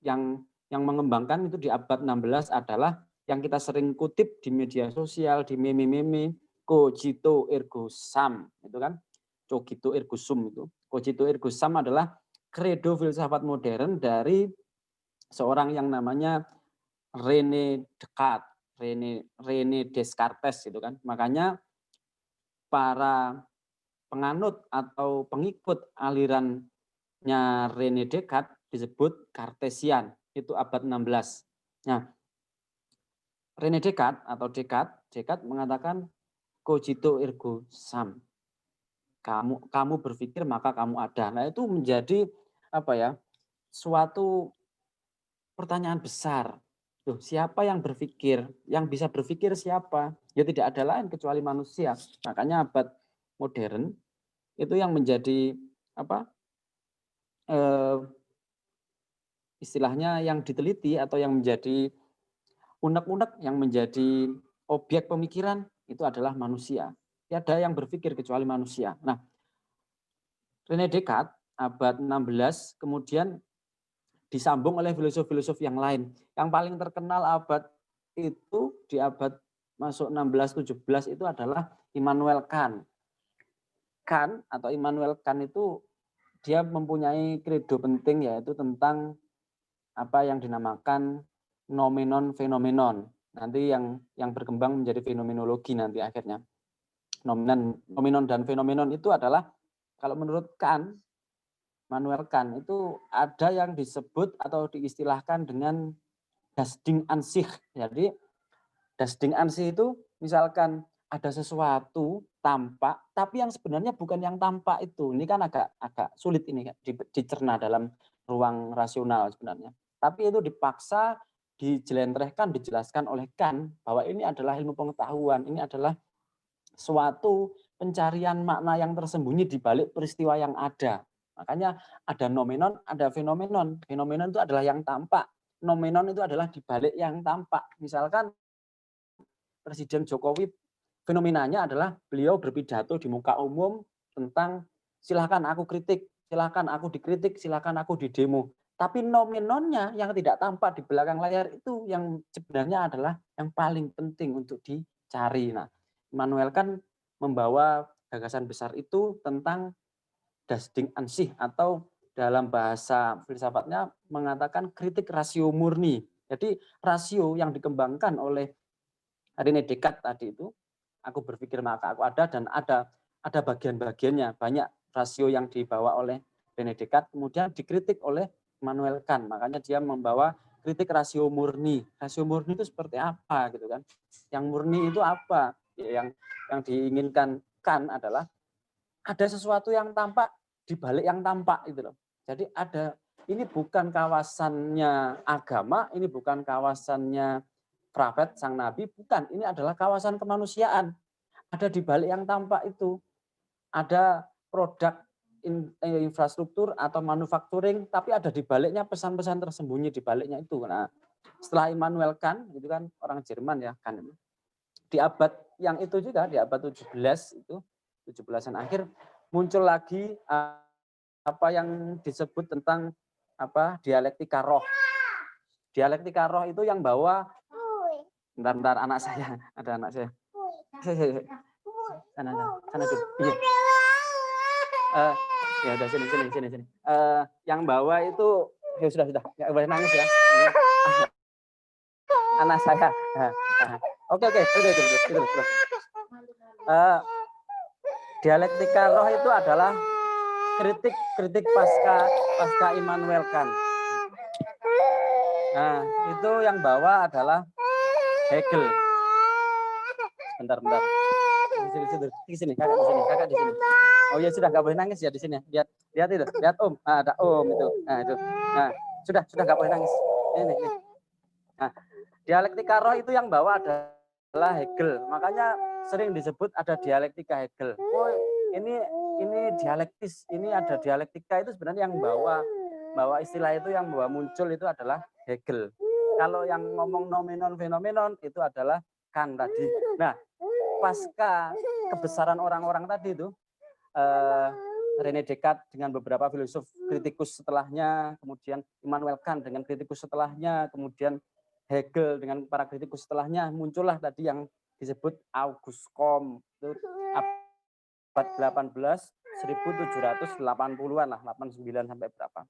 Yang mengembangkan itu di abad 16 adalah yang kita sering kutip di media sosial, di meme-meme, cogito ergo sum, itu kan, cogito ergo sum itu. Cogito ergo sum adalah kredo filsafat modern dari seorang yang namanya René Descartes, René Descartes itu kan. Makanya para penganut atau pengikut alirannya René Descartes disebut Cartesian, itu abad 16. Nah, René Descartes atau Descartes mengatakan cogito ergo sum. Kamu berpikir maka kamu ada. Nah, itu menjadi apa ya? Suatu pertanyaan besar. Loh, siapa yang berpikir? Yang bisa berpikir siapa? Ya tidak ada lain kecuali manusia. Makanya abad modern itu yang menjadi apa? Istilahnya yang diteliti atau yang menjadi unek-unek, yang menjadi objek pemikiran itu adalah manusia. Tidak ada yang berpikir kecuali manusia. Nah, René Descartes abad 16 kemudian disambung oleh filosof-filosof yang lain. Yang paling terkenal abad itu di abad masuk 16-17 itu adalah Immanuel Kant. Kant atau Immanuel Kant itu dia mempunyai kredo penting yaitu tentang apa yang dinamakan nomenon fenomenon. Nanti yang berkembang menjadi fenomenologi nanti akhirnya. Nomenon dan fenomenon itu adalah kalau menurut Kant, Immanuel Kant itu ada yang disebut atau diistilahkan dengan das Ding an sich. Jadi das Ding an sich itu misalkan ada sesuatu tampak, tapi yang sebenarnya bukan yang tampak itu. Ini kan agak sulit ini dicerna dalam ruang rasional sebenarnya. Tapi itu dipaksa, dijelentrehkan, dijelaskan oleh Kant bahwa ini adalah ilmu pengetahuan, ini adalah suatu pencarian makna yang tersembunyi di balik peristiwa yang ada. Makanya ada nomenon, ada fenomenon. Fenomenon itu adalah yang tampak. Nomenon itu adalah di balik yang tampak. Misalkan Presiden Jokowi, fenomenanya adalah beliau berpidato di muka umum tentang silakan aku kritik, silakan aku dikritik, silakan aku didemo. Tapi nomenonnya yang tidak tampak di belakang layar itu yang sebenarnya adalah yang paling penting untuk dicari. Nah, Immanuel kan membawa gagasan besar itu tentang das Ding an sich atau dalam bahasa filsafatnya mengatakan kritik rasio murni. Jadi rasio yang dikembangkan oleh René Descartes tadi itu, aku berpikir maka aku ada dan ada bagian-bagiannya, banyak rasio yang dibawa oleh René Descartes, kemudian dikritik oleh Immanuel Kant. Makanya dia membawa kritik rasio murni. Rasio murni itu seperti apa gitu kan? Yang murni itu apa? Ya, yang diinginkan Kant adalah ada sesuatu yang tampak di balik yang tampak itu loh. Jadi ini bukan kawasannya agama, ini bukan kawasannya Prophet sang nabi, bukan. Ini adalah kawasan kemanusiaan. Ada di balik yang tampak itu. Ada produk infrastruktur atau manufacturing, tapi ada di baliknya pesan-pesan tersembunyi di baliknya itu. Nah, setelah Immanuel Kant, itu kan orang Jerman ya, Kant. Di abad yang itu juga, di abad 17 itu, 17-an akhir muncul lagi apa yang disebut tentang dialektika roh. Dialektika roh itu yang bawa bentar anak saya, ada anak saya. Sana dulu. Iya. Ya udah sini. Yang bawa itu ya sudah nggak boleh nangis ya. Anak saya. Oke, itu. Dialektika roh itu adalah kritik pasca Immanuel Kant. Nah, itu yang bawa adalah Hegel. Bentar. Di sini, kakak di sini. Oh ya sudah, nggak boleh nangis ya di sini. Lihat itu, lihat Om. Ada Om itu. Nah itu. Nah sudah nggak boleh nangis. Ini. Nah, dialektika roh itu yang bawa adalah Hegel. Makanya sering disebut ada dialektika Hegel. Oh ini dialektis. Ini ada dialektika itu sebenarnya yang bawa istilah itu yang bawa muncul itu adalah Hegel. Kalau yang ngomong nominon fenomenon itu adalah Kant tadi. Nah, pasca kebesaran orang-orang tadi itu, René Descartes dengan beberapa filsuf kritikus setelahnya, kemudian Immanuel Kant dengan kritikus setelahnya, kemudian Hegel dengan para kritikus setelahnya, muncullah tadi yang disebut Auguste Comte, itu abad 18, 1780-an lah, 89 sampai berapa.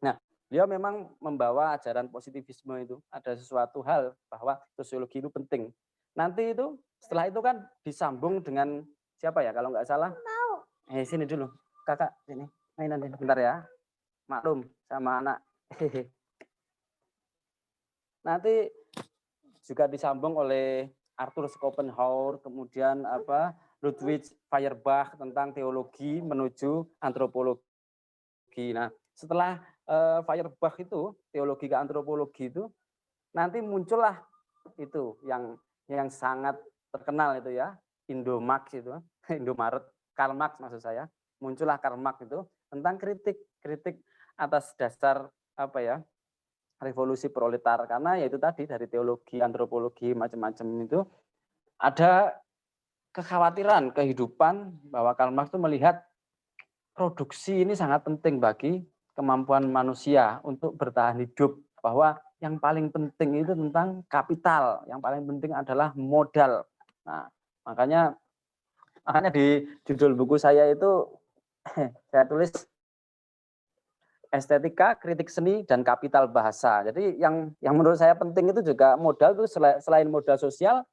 Nah, beliau memang membawa ajaran positivisme itu, ada sesuatu hal bahwa sosiologi itu penting. Nanti itu setelah itu kan disambung dengan siapa ya kalau nggak salah? Sini dulu, kakak sini mainan ini bentar ya, maklum sama anak. Nanti juga disambung oleh Arthur Schopenhauer, kemudian Ludwig Feuerbach tentang teologi menuju antropologi. Nah, setelah Feuerbach itu teologi ke antropologi itu nanti muncullah itu yang sangat terkenal itu ya, Indomarx itu, Indomaret, Karl Marx maksud saya, muncullah Karl Marx itu tentang kritik atas dasar revolusi proletar, karena yaitu tadi dari teologi, antropologi macam-macam itu ada kekhawatiran kehidupan bahwa Karl Marx itu melihat produksi ini sangat penting bagi kemampuan manusia untuk bertahan hidup, bahwa yang paling penting itu tentang kapital, yang paling penting adalah modal. Nah, makanya di judul buku saya itu saya tulis estetika, kritik seni, dan kapital bahasa. Jadi yang menurut saya penting itu juga modal itu selain modal sosial,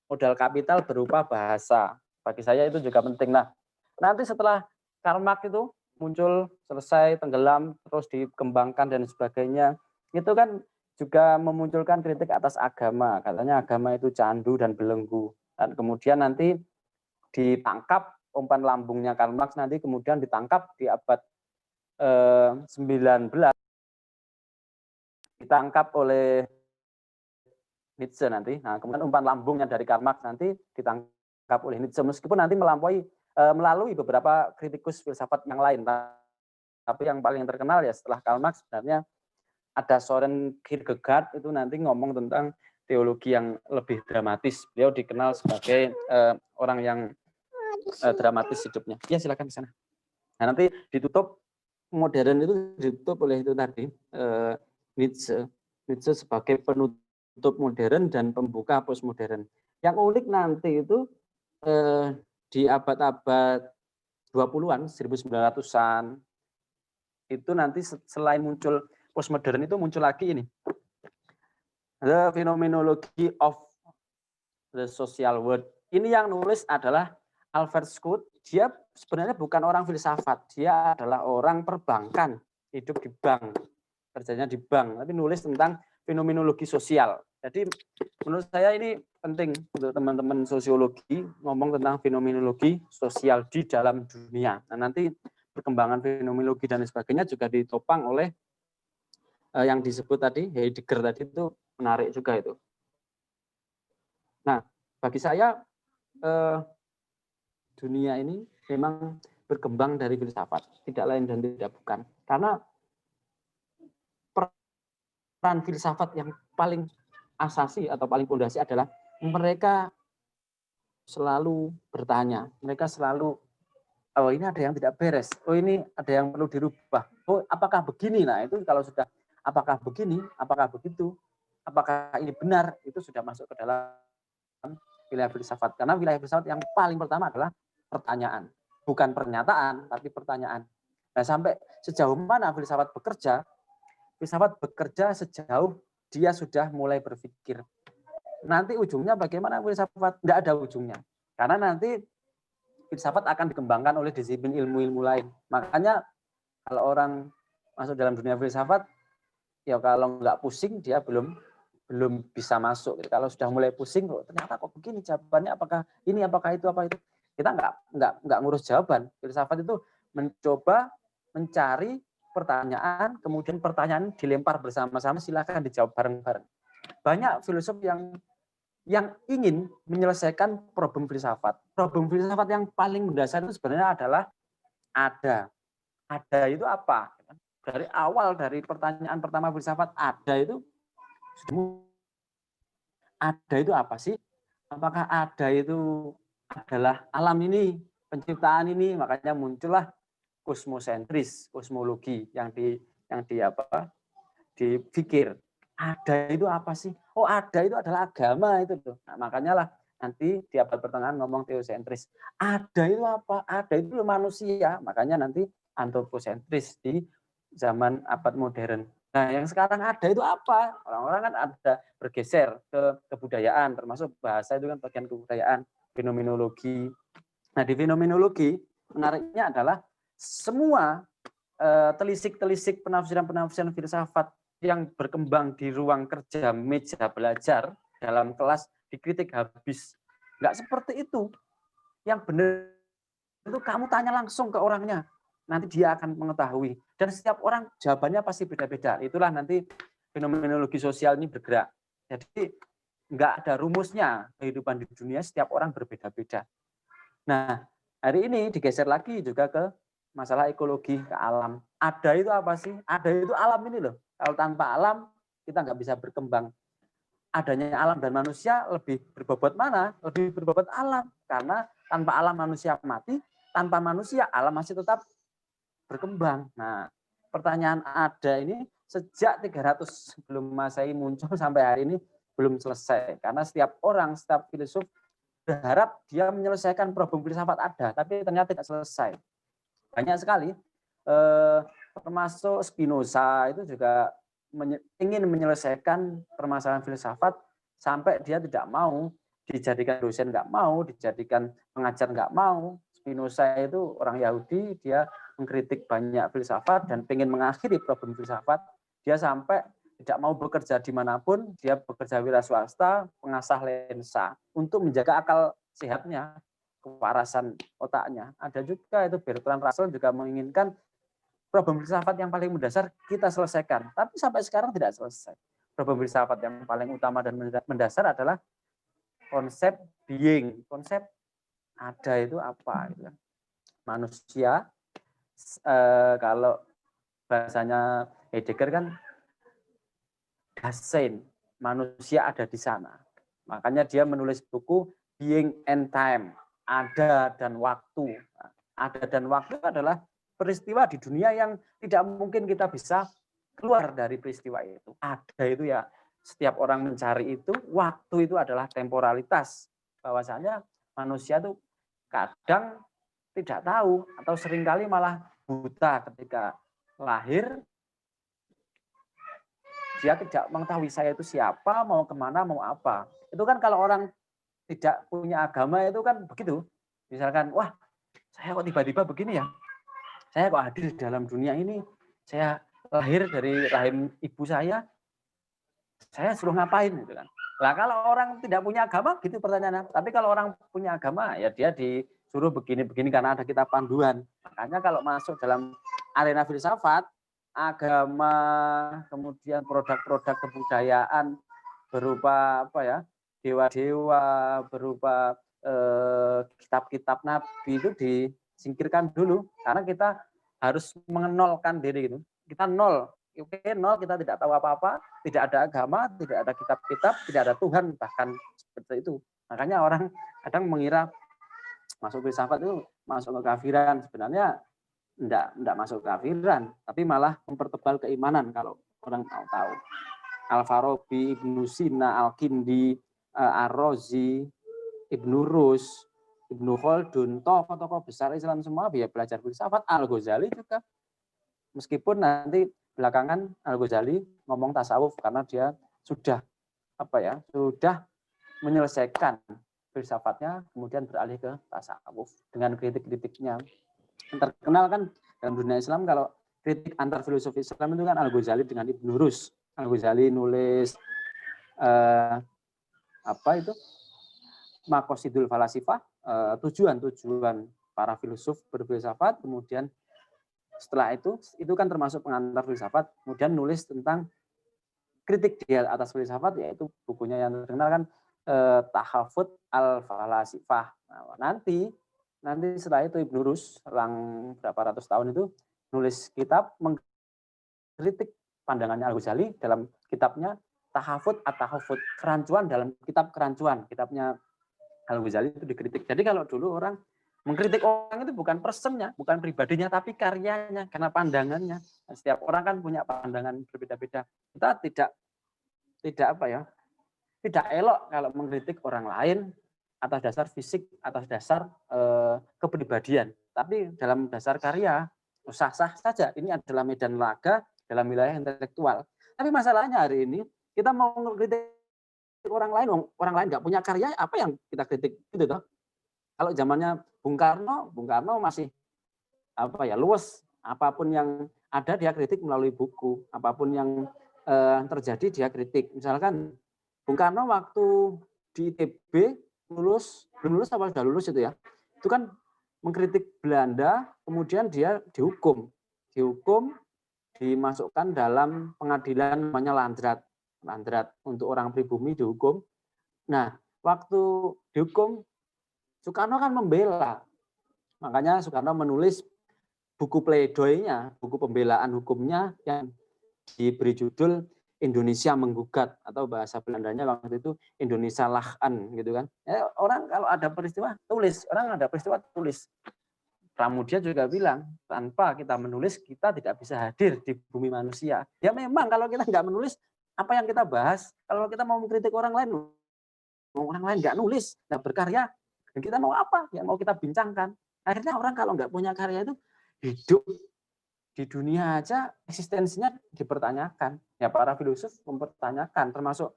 modal kapital berupa bahasa. Bagi saya itu juga penting. Nah, nanti setelah Karl Marx itu muncul, selesai, tenggelam, terus dikembangkan dan sebagainya, itu kan juga memunculkan kritik atas agama. Katanya agama itu candu dan belenggu. Dan kemudian nanti ditangkap, umpan lambungnya Karl Marx nanti kemudian ditangkap di abad 19, ditangkap oleh Nietzsche nanti. Nah, kemudian umpan lambungnya dari Karl Marx nanti ditangkap oleh Nietzsche, meskipun nanti melalui beberapa kritikus filsafat yang lain. Tapi yang paling terkenal ya setelah Karl Marx sebenarnya ada Søren Kierkegaard, itu nanti ngomong tentang teologi yang lebih dramatis. Beliau dikenal sebagai orang yang dramatis hidupnya. Ya silakan ke sana. Nah, nanti ditutup modern itu ditutup oleh itu tadi Nietzsche sebagai penutup modern dan pembuka postmodern. Yang unik nanti itu di abad-abad 20-an, 1900-an itu nanti selain muncul postmodern itu muncul lagi ini, The Phenomenology of the Social World. Ini yang nulis adalah Albert Schweitzer. Dia sebenarnya bukan orang filsafat, dia adalah orang perbankan, hidup di bank, kerjanya di bank, tapi nulis tentang fenomenologi sosial. Jadi menurut saya ini penting untuk teman-teman sosiologi ngomong tentang fenomenologi sosial di dalam dunia. Nah, nanti perkembangan fenomenologi dan sebagainya juga ditopang oleh yang disebut tadi, Heidegger tadi, itu menarik juga itu. Nah, bagi saya dunia ini memang berkembang dari filsafat, tidak lain dan tidak bukan. Karena peran filsafat yang paling asasi atau paling fondasi adalah mereka selalu bertanya, mereka selalu oh ini ada yang tidak beres, oh ini ada yang perlu dirubah, oh apakah begini, nah itu kalau sudah apakah begini, apakah begitu, apakah ini benar, itu sudah masuk ke dalam wilayah filsafat. Karena wilayah filsafat yang paling pertama adalah pertanyaan, bukan pernyataan, tapi pertanyaan. Nah sampai sejauh mana filsafat bekerja? Filsafat bekerja sejauh dia sudah mulai berpikir. Nanti ujungnya bagaimana filsafat? Tidak ada ujungnya. Karena nanti filsafat akan dikembangkan oleh disiplin ilmu-ilmu lain. Makanya kalau orang masuk dalam dunia filsafat, ya kalau nggak pusing dia belum bisa masuk. Kalau sudah mulai pusing, kok ternyata kok begini jawabannya, apakah ini, apakah itu, apa itu, kita nggak ngurus jawaban. Filsafat itu mencoba mencari pertanyaan, kemudian pertanyaan dilempar bersama-sama, silakan dijawab bareng-bareng. Banyak filsuf yang ingin menyelesaikan problem filsafat. Problem filsafat yang paling mendasar itu sebenarnya adalah ada. Ada itu apa? Dari awal, dari pertanyaan pertama filsafat, ada itu apa sih? Apakah ada itu adalah alam ini, penciptaan ini? Makanya muncullah kosmosentris, kosmologi yang dipikir. Ada itu apa sih? Oh, ada itu adalah agama itu tuh. Nah, makanya lah nanti di abad pertengahan ngomong teosentris. Ada itu apa? Ada itu manusia. Makanya nanti antroposentris di zaman abad modern. Nah, yang sekarang ada itu apa? Orang-orang kan ada bergeser ke kebudayaan, termasuk bahasa itu kan bagian kebudayaan, fenomenologi. Nah, di fenomenologi menariknya adalah semua telisik-telisik penafsiran-penafsiran filsafat yang berkembang di ruang kerja, meja belajar, dalam kelas dikritik habis. Enggak seperti itu. Yang benar itu kamu tanya langsung ke orangnya. Nanti dia akan mengetahui. Dan setiap orang jawabannya pasti beda-beda. Itulah nanti fenomenologi sosial ini bergerak. Jadi enggak ada rumusnya kehidupan di dunia, setiap orang berbeda-beda. Nah, hari ini digeser lagi juga ke masalah ekologi, ke alam. Ada itu apa sih? Ada itu alam ini loh. Kalau tanpa alam, kita nggak bisa berkembang. Adanya alam dan manusia lebih berbobot mana? Lebih berbobot alam. Karena tanpa alam manusia mati, tanpa manusia alam masih tetap berkembang. Nah, pertanyaan ada ini sejak 300 sebelum Masehi muncul sampai hari ini belum selesai. Karena setiap orang, setiap filsuf berharap dia menyelesaikan problem filsafat ada, tapi ternyata tidak selesai. Banyak sekali, termasuk Spinoza itu juga ingin menyelesaikan permasalahan filsafat sampai dia tidak mau dijadikan dosen, nggak mau dijadikan pengajar, nggak mau. Spinoza itu orang Yahudi, dia mengkritik banyak filsafat dan ingin mengakhiri problem filsafat. Dia sampai tidak mau bekerja dimanapun, dia bekerja wira swasta, pengasah lensa untuk menjaga akal sehatnya, kewarasan otaknya. Ada juga itu Bertrand Russell juga menginginkan problem filsafat yang paling mendasar kita selesaikan, tapi sampai sekarang tidak selesai. Problem filsafat yang paling utama dan mendasar adalah konsep being, konsep ada itu apa? Manusia, kalau bahasanya Heidegger kan Dasein, manusia ada di sana. Makanya dia menulis buku Being and Time, ada dan waktu. Ada dan waktu adalah peristiwa di dunia yang tidak mungkin kita bisa keluar dari peristiwa itu. Ada itu ya, setiap orang mencari itu, waktu itu adalah temporalitas. Bahwasanya manusia itu kadang tidak tahu atau seringkali malah buta ketika lahir. Dia tidak mengetahui saya itu siapa, mau kemana, mau apa. Itu kan kalau orang tidak punya agama itu kan begitu. Misalkan, wah saya kok tiba-tiba begini ya. Saya kok hadir dalam dunia ini. Saya lahir dari rahim ibu saya suruh ngapain gitu kan. Lah kalau orang tidak punya agama gitu pertanyaannya. Tapi kalau orang punya agama ya dia disuruh begini-begini karena ada kitab panduan. Makanya kalau masuk dalam arena filsafat, agama, kemudian produk-produk kebudayaan berupa apa ya, dewa-dewa, berupa kitab-kitab nabi itu disingkirkan dulu karena kita harus mengenolkan diri gitu. Kita nol, oke nol, kita tidak tahu apa-apa, tidak ada agama, tidak ada kitab-kitab, tidak ada Tuhan bahkan seperti itu. Makanya orang kadang mengira masuk filsafat itu masuk ke kafiran. Sebenarnya enggak masuk ke kafiran, tapi malah mempertebal keimanan kalau orang mau tahu. Al-Farabi, Ibnu Sina, Al-Kindi, Ar-Razi, Ibnu Rus, Ibnu Khaldun, tokoh-tokoh besar Islam semua biar belajar filsafat. Al-Ghazali juga. Meskipun nanti belakangan Al-Ghazali ngomong tasawuf karena dia sudah sudah menyelesaikan filsafatnya, kemudian beralih ke tasawuf dengan kritik-kritiknya. Yang terkenal kan dalam dunia Islam kalau kritik antar filosofi Islam itu kan Al-Ghazali dengan Ibnu Rus. Al-Ghazali nulis Maqasidul Falasifah, tujuan para filsuf berfilsafat, kemudian setelah itu kan termasuk pengantar filsafat, kemudian nulis tentang kritik dia atas filsafat, yaitu bukunya yang terkenal kan Tahafut al-Falasifah. Nah, nanti setelah itu Ibnu Rus selang berapa ratus tahun itu nulis kitab mengkritik pandangannya Al-Ghazali dalam kitabnya Tahafut at-Tahafut, kerancuan dalam kitab kerancuan. Kitabnya Al-Ghazali itu dikritik. Jadi kalau dulu orang mengkritik orang itu bukan personnya, bukan pribadinya, tapi karyanya, karena pandangannya. Setiap orang kan punya pandangan berbeda-beda. Kita tidak elok kalau mengkritik orang lain atas dasar fisik, atas dasar kepribadian. Tapi dalam dasar karya, sah-sah saja. Ini adalah medan laga dalam wilayah intelektual. Tapi masalahnya hari ini, kita mau mengkritik orang lain nggak punya karya, apa yang kita kritik? Gitu toh. Kalau zamannya Bung Karno masih luas. Apapun yang ada dia kritik melalui buku. Apapun yang terjadi dia kritik. Misalkan Bung Karno waktu di ITB belum lulus apa sudah lulus itu ya, itu kan mengkritik Belanda, kemudian dia dihukum, dimasukkan dalam pengadilan namanya Landrat untuk orang pribumi dihukum. Nah, waktu dihukum Soekarno kan membela, makanya Soekarno menulis buku pleidoinya, buku pembelaan hukumnya yang diberi judul Indonesia Menggugat, atau bahasa Belandanya waktu itu Indonesia Lahan gitu kan. Orang kalau ada peristiwa tulis, Pramudia juga bilang, tanpa kita menulis kita tidak bisa hadir di bumi manusia. Ya memang kalau kita nggak menulis, apa yang kita bahas? Kalau kita mau mengkritik orang lain nggak nulis, nggak berkarya, dan kita mau apa? Yang mau kita bincangkan. Akhirnya orang kalau nggak punya karya itu hidup di dunia aja eksistensinya dipertanyakan. Ya para filosof mempertanyakan, termasuk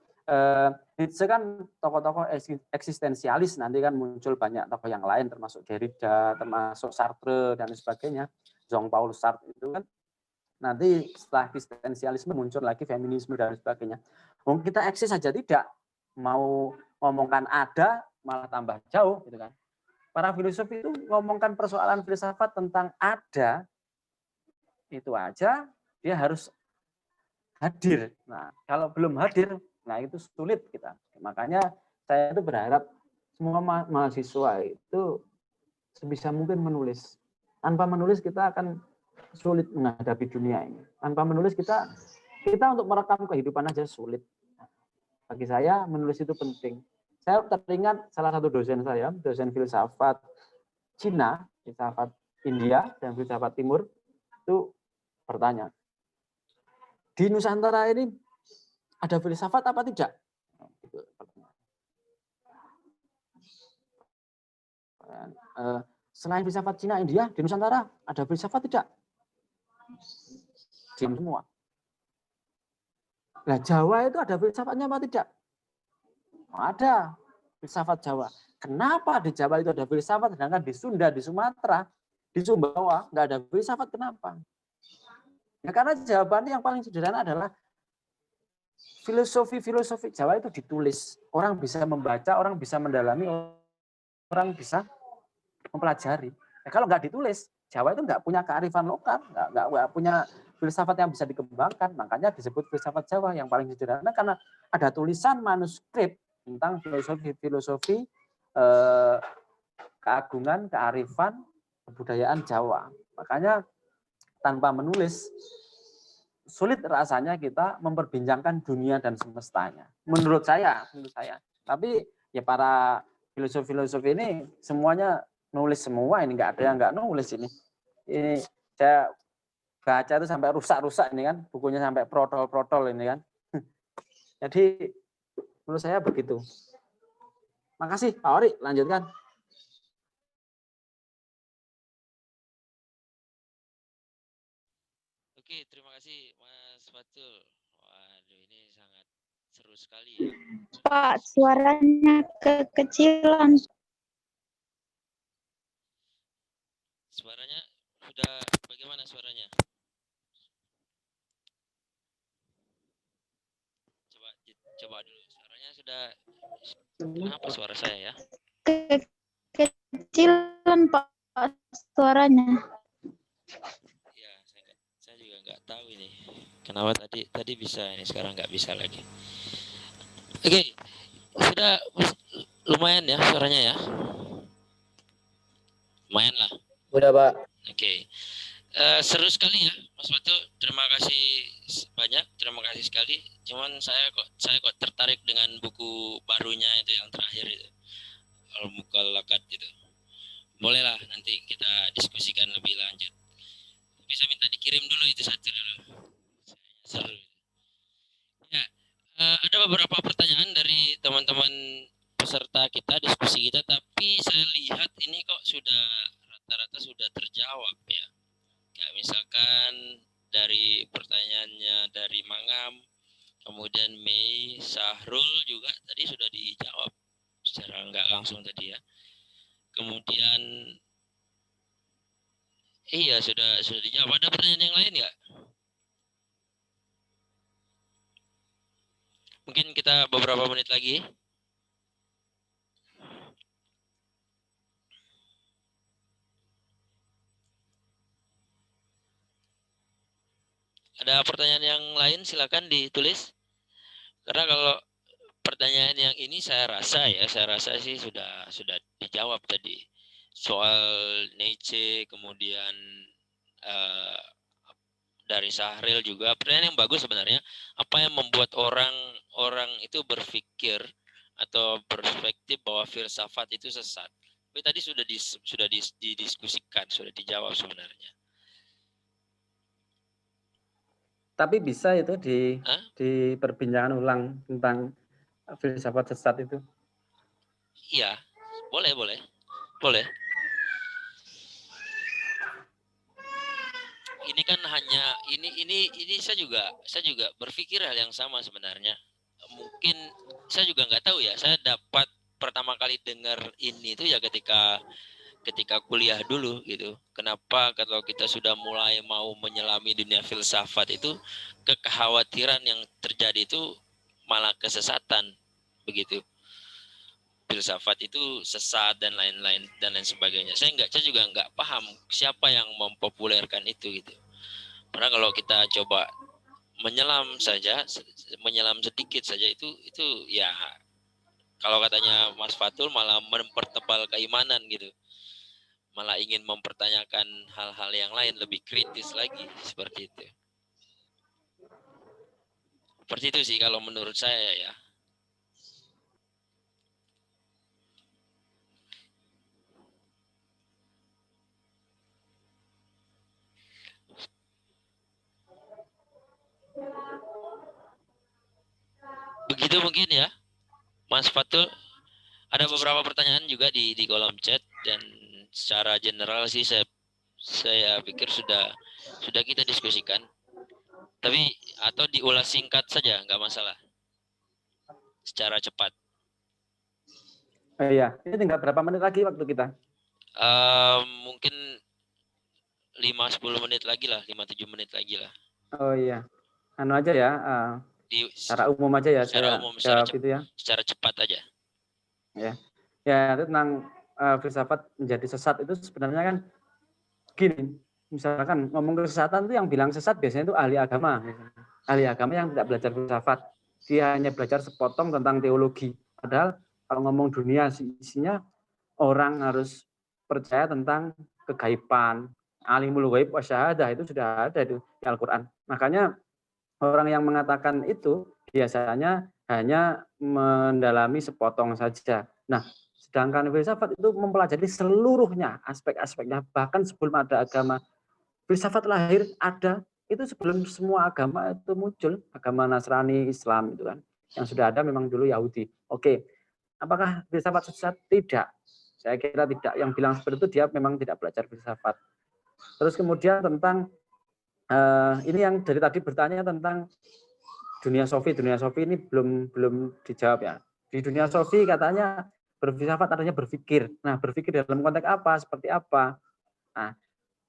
Nietzsche kan tokoh-tokoh eksistensialis, nanti kan muncul banyak tokoh yang lain termasuk Derrida, termasuk Sartre dan sebagainya. Jean-Paul Sartre itu kan nanti setelah eksistensialisme muncul lagi feminisme dan sebagainya. Kita eksis saja tidak, mau ngomongkan ada malah tambah jauh gitu kan. Para filosof itu ngomongkan persoalan filsafat tentang ada itu aja dia harus hadir. Nah, kalau belum hadir, nah itu sulit kita. Makanya saya itu berharap semua mahasiswa itu sebisa mungkin menulis. Tanpa menulis kita akan sulit menghadapi dunia ini. Tanpa menulis kita untuk merekam kehidupan aja sulit. Bagi saya menulis itu penting. Saya teringat salah satu dosen saya, dosen filsafat Cina, filsafat India dan filsafat Timur, itu bertanya, di Nusantara ini ada filsafat apa tidak? Selain filsafat Cina, India, di Nusantara ada filsafat tidak? Diam semua. Nah, Jawa itu ada filsafatnya apa tidak? Ada filsafat Jawa. Kenapa di Jawa itu ada filsafat, sedangkan di Sunda, di Sumatera, di Sumbawa nggak ada filsafat? Kenapa? Ya, karena jawabannya yang paling sederhana adalah filosofi Jawa itu ditulis. Orang bisa membaca, orang bisa mendalami, orang bisa mempelajari. Ya, kalau nggak ditulis, Jawa itu nggak punya kearifan lokal, nggak punya filsafat yang bisa dikembangkan. Makanya disebut filsafat Jawa yang paling sederhana karena ada tulisan manuskrip tentang filosofi keagungan, kearifan, kebudayaan Jawa. Makanya tanpa menulis, sulit rasanya kita memperbincangkan dunia dan semestanya. Menurut saya. Tapi ya para filosof ini semuanya nulis semua ini, nggak ada yang nggak nulis ini. Ini saya baca itu sampai rusak-rusak ini kan, bukunya sampai protol-protol ini kan. Jadi menurut saya begitu. Makasih Pak Ori, lanjutkan. Oke, terima kasih Mas Fatul. Waduh, ini sangat seru sekali ya. Pak, suaranya kekecilan. Suaranya sudah bagaimana suaranya? Coba dulu. Suaranya sudah, kenapa suara saya ya? Kekecilan Pak suaranya. Ya, saya juga nggak tahu ini. Kenapa tadi bisa ini sekarang nggak bisa lagi. Oke, sudah lumayan ya suaranya ya. Lumayan lah. Udah Pak. Oke. Seru sekali ya Mas Batu, terima kasih banyak, terima kasih sekali. Cuman saya kok tertarik dengan buku barunya itu yang terakhir itu, Al-Mukallaqat itu. Bolehlah nanti kita diskusikan lebih lanjut. Bisa minta dikirim dulu itu satu dulu. Seru. Ya, ada beberapa pertanyaan dari teman-teman peserta kita, diskusi kita, tapi saya lihat ini kok sudah rata-rata sudah terjawab ya. Kayak misalkan dari pertanyaannya dari Mangam, kemudian Mei, Sahrul juga tadi sudah dijawab secara nggak langsung tadi ya. Kemudian iya sudah dijawab. Ada pertanyaan yang lain nggak? Mungkin kita beberapa menit lagi. Ada pertanyaan yang lain silakan ditulis. Karena kalau pertanyaan yang ini saya rasa sih sudah dijawab tadi. Soal Nietzsche, kemudian dari Sahril juga pertanyaan yang bagus sebenarnya. Apa yang membuat orang itu berpikir atau berperspektif bahwa filsafat itu sesat? Tapi tadi sudah didiskusikan, sudah dijawab sebenarnya. Tapi bisa itu diperbincangkan ulang tentang filsafat sesat itu. Iya, boleh. Ini kan hanya ini saya juga berpikir hal yang sama sebenarnya. Mungkin saya juga nggak tahu ya. Saya dapat pertama kali dengar ini itu ya ketika kuliah dulu gitu. Kenapa kalau kita sudah mulai mau menyelami dunia filsafat itu kekhawatiran yang terjadi itu malah kesesatan begitu. Filsafat itu sesat dan lain-lain sebagainya. Saya juga nggak paham siapa yang mempopulerkan itu gitu. Karena kalau kita coba menyelam sedikit saja itu ya kalau katanya Mas Fatul malah mempertebal keimanan gitu. Malah ingin mempertanyakan hal-hal yang lain lebih kritis lagi seperti itu. Seperti itu sih kalau menurut saya ya. Begitu mungkin ya, Mas Fatul. Ada beberapa pertanyaan juga di kolom chat dan secara general sih saya pikir sudah kita diskusikan. Tapi atau diulas singkat saja nggak masalah. Secara cepat. Iya, ini tinggal berapa menit lagi waktu kita? Mungkin 5-10 menit lagi lah, 5-7 menit lagi lah. Oh iya, anu aja ya. Secara umum aja ya, secara umum, secara cepat aja. Ya itu tentang filsafat menjadi sesat itu sebenarnya kan gini, misalkan ngomong kesesatan itu yang bilang sesat biasanya itu ahli agama yang tidak belajar filsafat, dia hanya belajar sepotong tentang teologi. Padahal kalau ngomong dunia isinya orang harus percaya tentang kegaiban, alimul ghaib wasyahadah itu sudah ada di Al-Quran. Makanya orang yang mengatakan itu biasanya hanya mendalami sepotong saja. Nah, Sedangkan filsafat itu mempelajari seluruhnya, aspek-aspeknya, bahkan sebelum ada agama. Filsafat lahir ada itu sebelum semua agama itu muncul, agama Nasrani, Islam itu kan. Yang sudah ada memang dulu Yahudi. Oke, apakah filsafat sesat? Tidak. Saya kira tidak. Yang bilang seperti itu dia memang tidak belajar filsafat. Terus kemudian tentang ini yang dari tadi bertanya tentang dunia sofi ini belum dijawab ya. Di dunia sofi katanya berfilsafat artinya berpikir. Nah, berpikir dalam konteks apa? Seperti apa? Nah,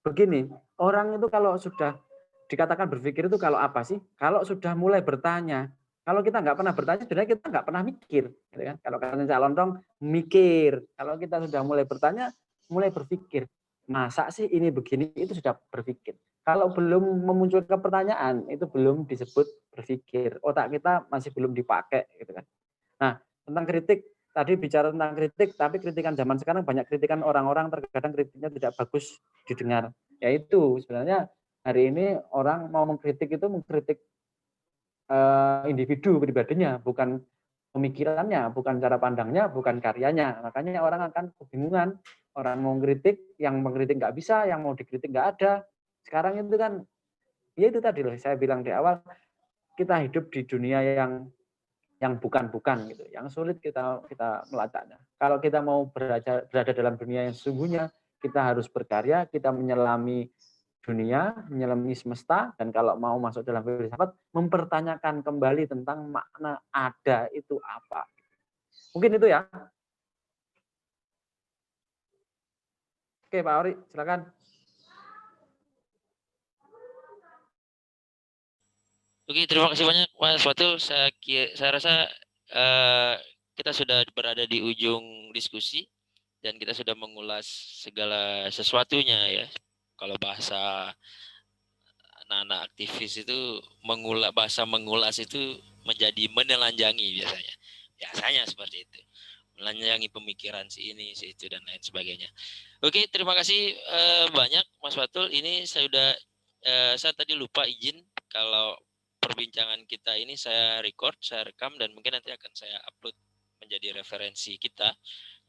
begini, orang itu kalau sudah dikatakan berpikir itu kalau apa sih? Kalau sudah mulai bertanya. Kalau kita nggak pernah bertanya, sebenarnya kita nggak pernah mikir. Gitu kan? Kalau katanya Cak Lontong, mikir. Kalau kita sudah mulai bertanya, mulai berpikir. Masa sih ini begini, itu sudah berpikir. Kalau belum memunculkan pertanyaan, itu belum disebut berpikir. Otak kita masih belum dipakai. Gitu kan. Nah, tentang kritik, tadi bicara tentang kritik, tapi kritikan zaman sekarang banyak kritikan orang-orang, terkadang kritiknya tidak bagus didengar. Yaitu sebenarnya hari ini orang mau mengkritik itu mengkritik individu pribadinya, bukan pemikirannya, bukan cara pandangnya, bukan karyanya. Makanya orang akan kebingungan. Orang mau mengkritik, yang mengkritik nggak bisa, yang mau dikritik nggak ada. Sekarang itu kan, ya itu tadi loh saya bilang di awal, kita hidup di dunia yang bukan-bukan gitu, yang sulit kita melacaknya. Kalau kita mau berada dalam dunia yang sesungguhnya, kita harus berkarya, kita menyelami dunia, menyelami semesta, dan kalau mau masuk dalam filsafat, mempertanyakan kembali tentang makna ada itu apa. Mungkin itu ya. Oke, Pak Ori, silakan. Oke, terima kasih banyak Mas Fatul. Saya rasa kita sudah berada di ujung diskusi dan kita sudah mengulas segala sesuatunya ya. Kalau bahasa anak-anak aktivis itu mengulas itu menjadi menelanjangi biasanya. Biasanya seperti itu. Menelanjangi pemikiran si ini, si itu dan lain sebagainya. Oke, terima kasih banyak Mas Fatul. Ini saya tadi lupa izin kalau perbincangan kita ini saya rekam dan mungkin nanti akan saya upload menjadi referensi kita,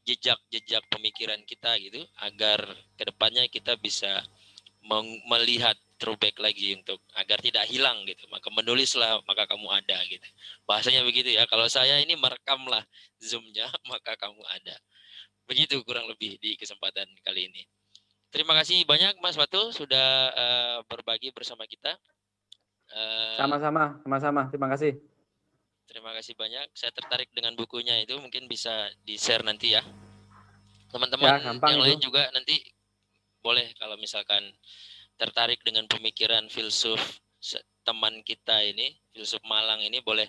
jejak pemikiran kita gitu, agar kedepannya kita bisa melihat throwback lagi untuk agar tidak hilang gitu. Maka menulislah maka kamu ada gitu. Bahasanya begitu ya. Kalau saya ini merekamlah Zoom-nya maka kamu ada. Begitu kurang lebih di kesempatan kali ini. Terima kasih banyak Mas Fatul sudah berbagi bersama kita. Sama-sama. Terima kasih. Terima kasih banyak. Saya tertarik dengan bukunya itu, mungkin bisa di-share nanti ya. Teman-teman yang lain juga nanti boleh kalau misalkan tertarik dengan pemikiran filsuf teman kita ini, filsuf Malang ini, boleh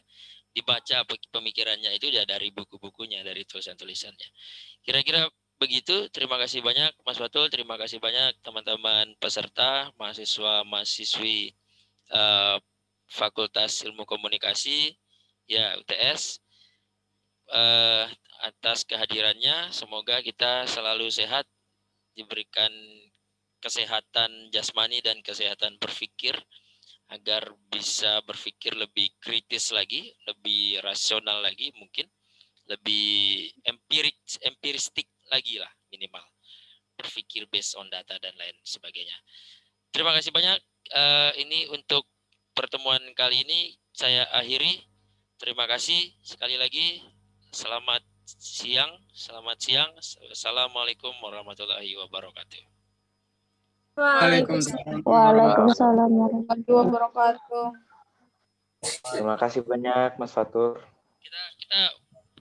dibaca pemikirannya itu ya dari buku-bukunya, dari tulisan-tulisannya. Kira-kira begitu. Terima kasih banyak Mas Fatul, terima kasih banyak teman-teman peserta, mahasiswa-mahasiswi Fakultas Ilmu Komunikasi ya UTS atas kehadirannya. Semoga kita selalu sehat, diberikan kesehatan jasmani dan kesehatan berpikir agar bisa berpikir lebih kritis lagi, lebih rasional lagi, mungkin lebih empiristik lagi lah minimal, berpikir based on data dan lain sebagainya. Terima kasih banyak. Ini untuk pertemuan kali ini saya akhiri. Terima kasih sekali lagi. Selamat siang. Assalamualaikum warahmatullahi wabarakatuh. Waalaikumsalam warahmatullahi wabarakatuh. Terima kasih banyak Mas Fatur.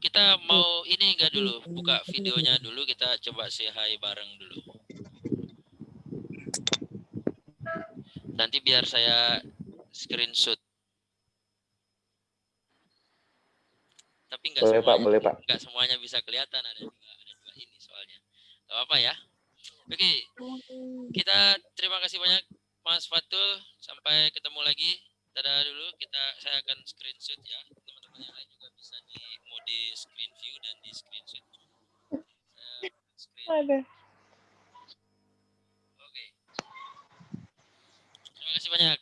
Kita mau ini enggak dulu, buka videonya dulu, kita coba say hi bareng dulu. Nanti biar saya screenshot. Tapi boleh Pak. Enggak semuanya bisa kelihatan, ada dua ini soalnya. Gak apa-apa ya. Oke. Kita terima kasih banyak Mas Fatul, sampai ketemu lagi. Dadah dulu, saya akan screenshot ya. Teman-teman yang lain juga bisa di mode screen view dan di screenshot. Oke. Terima kasih banyak.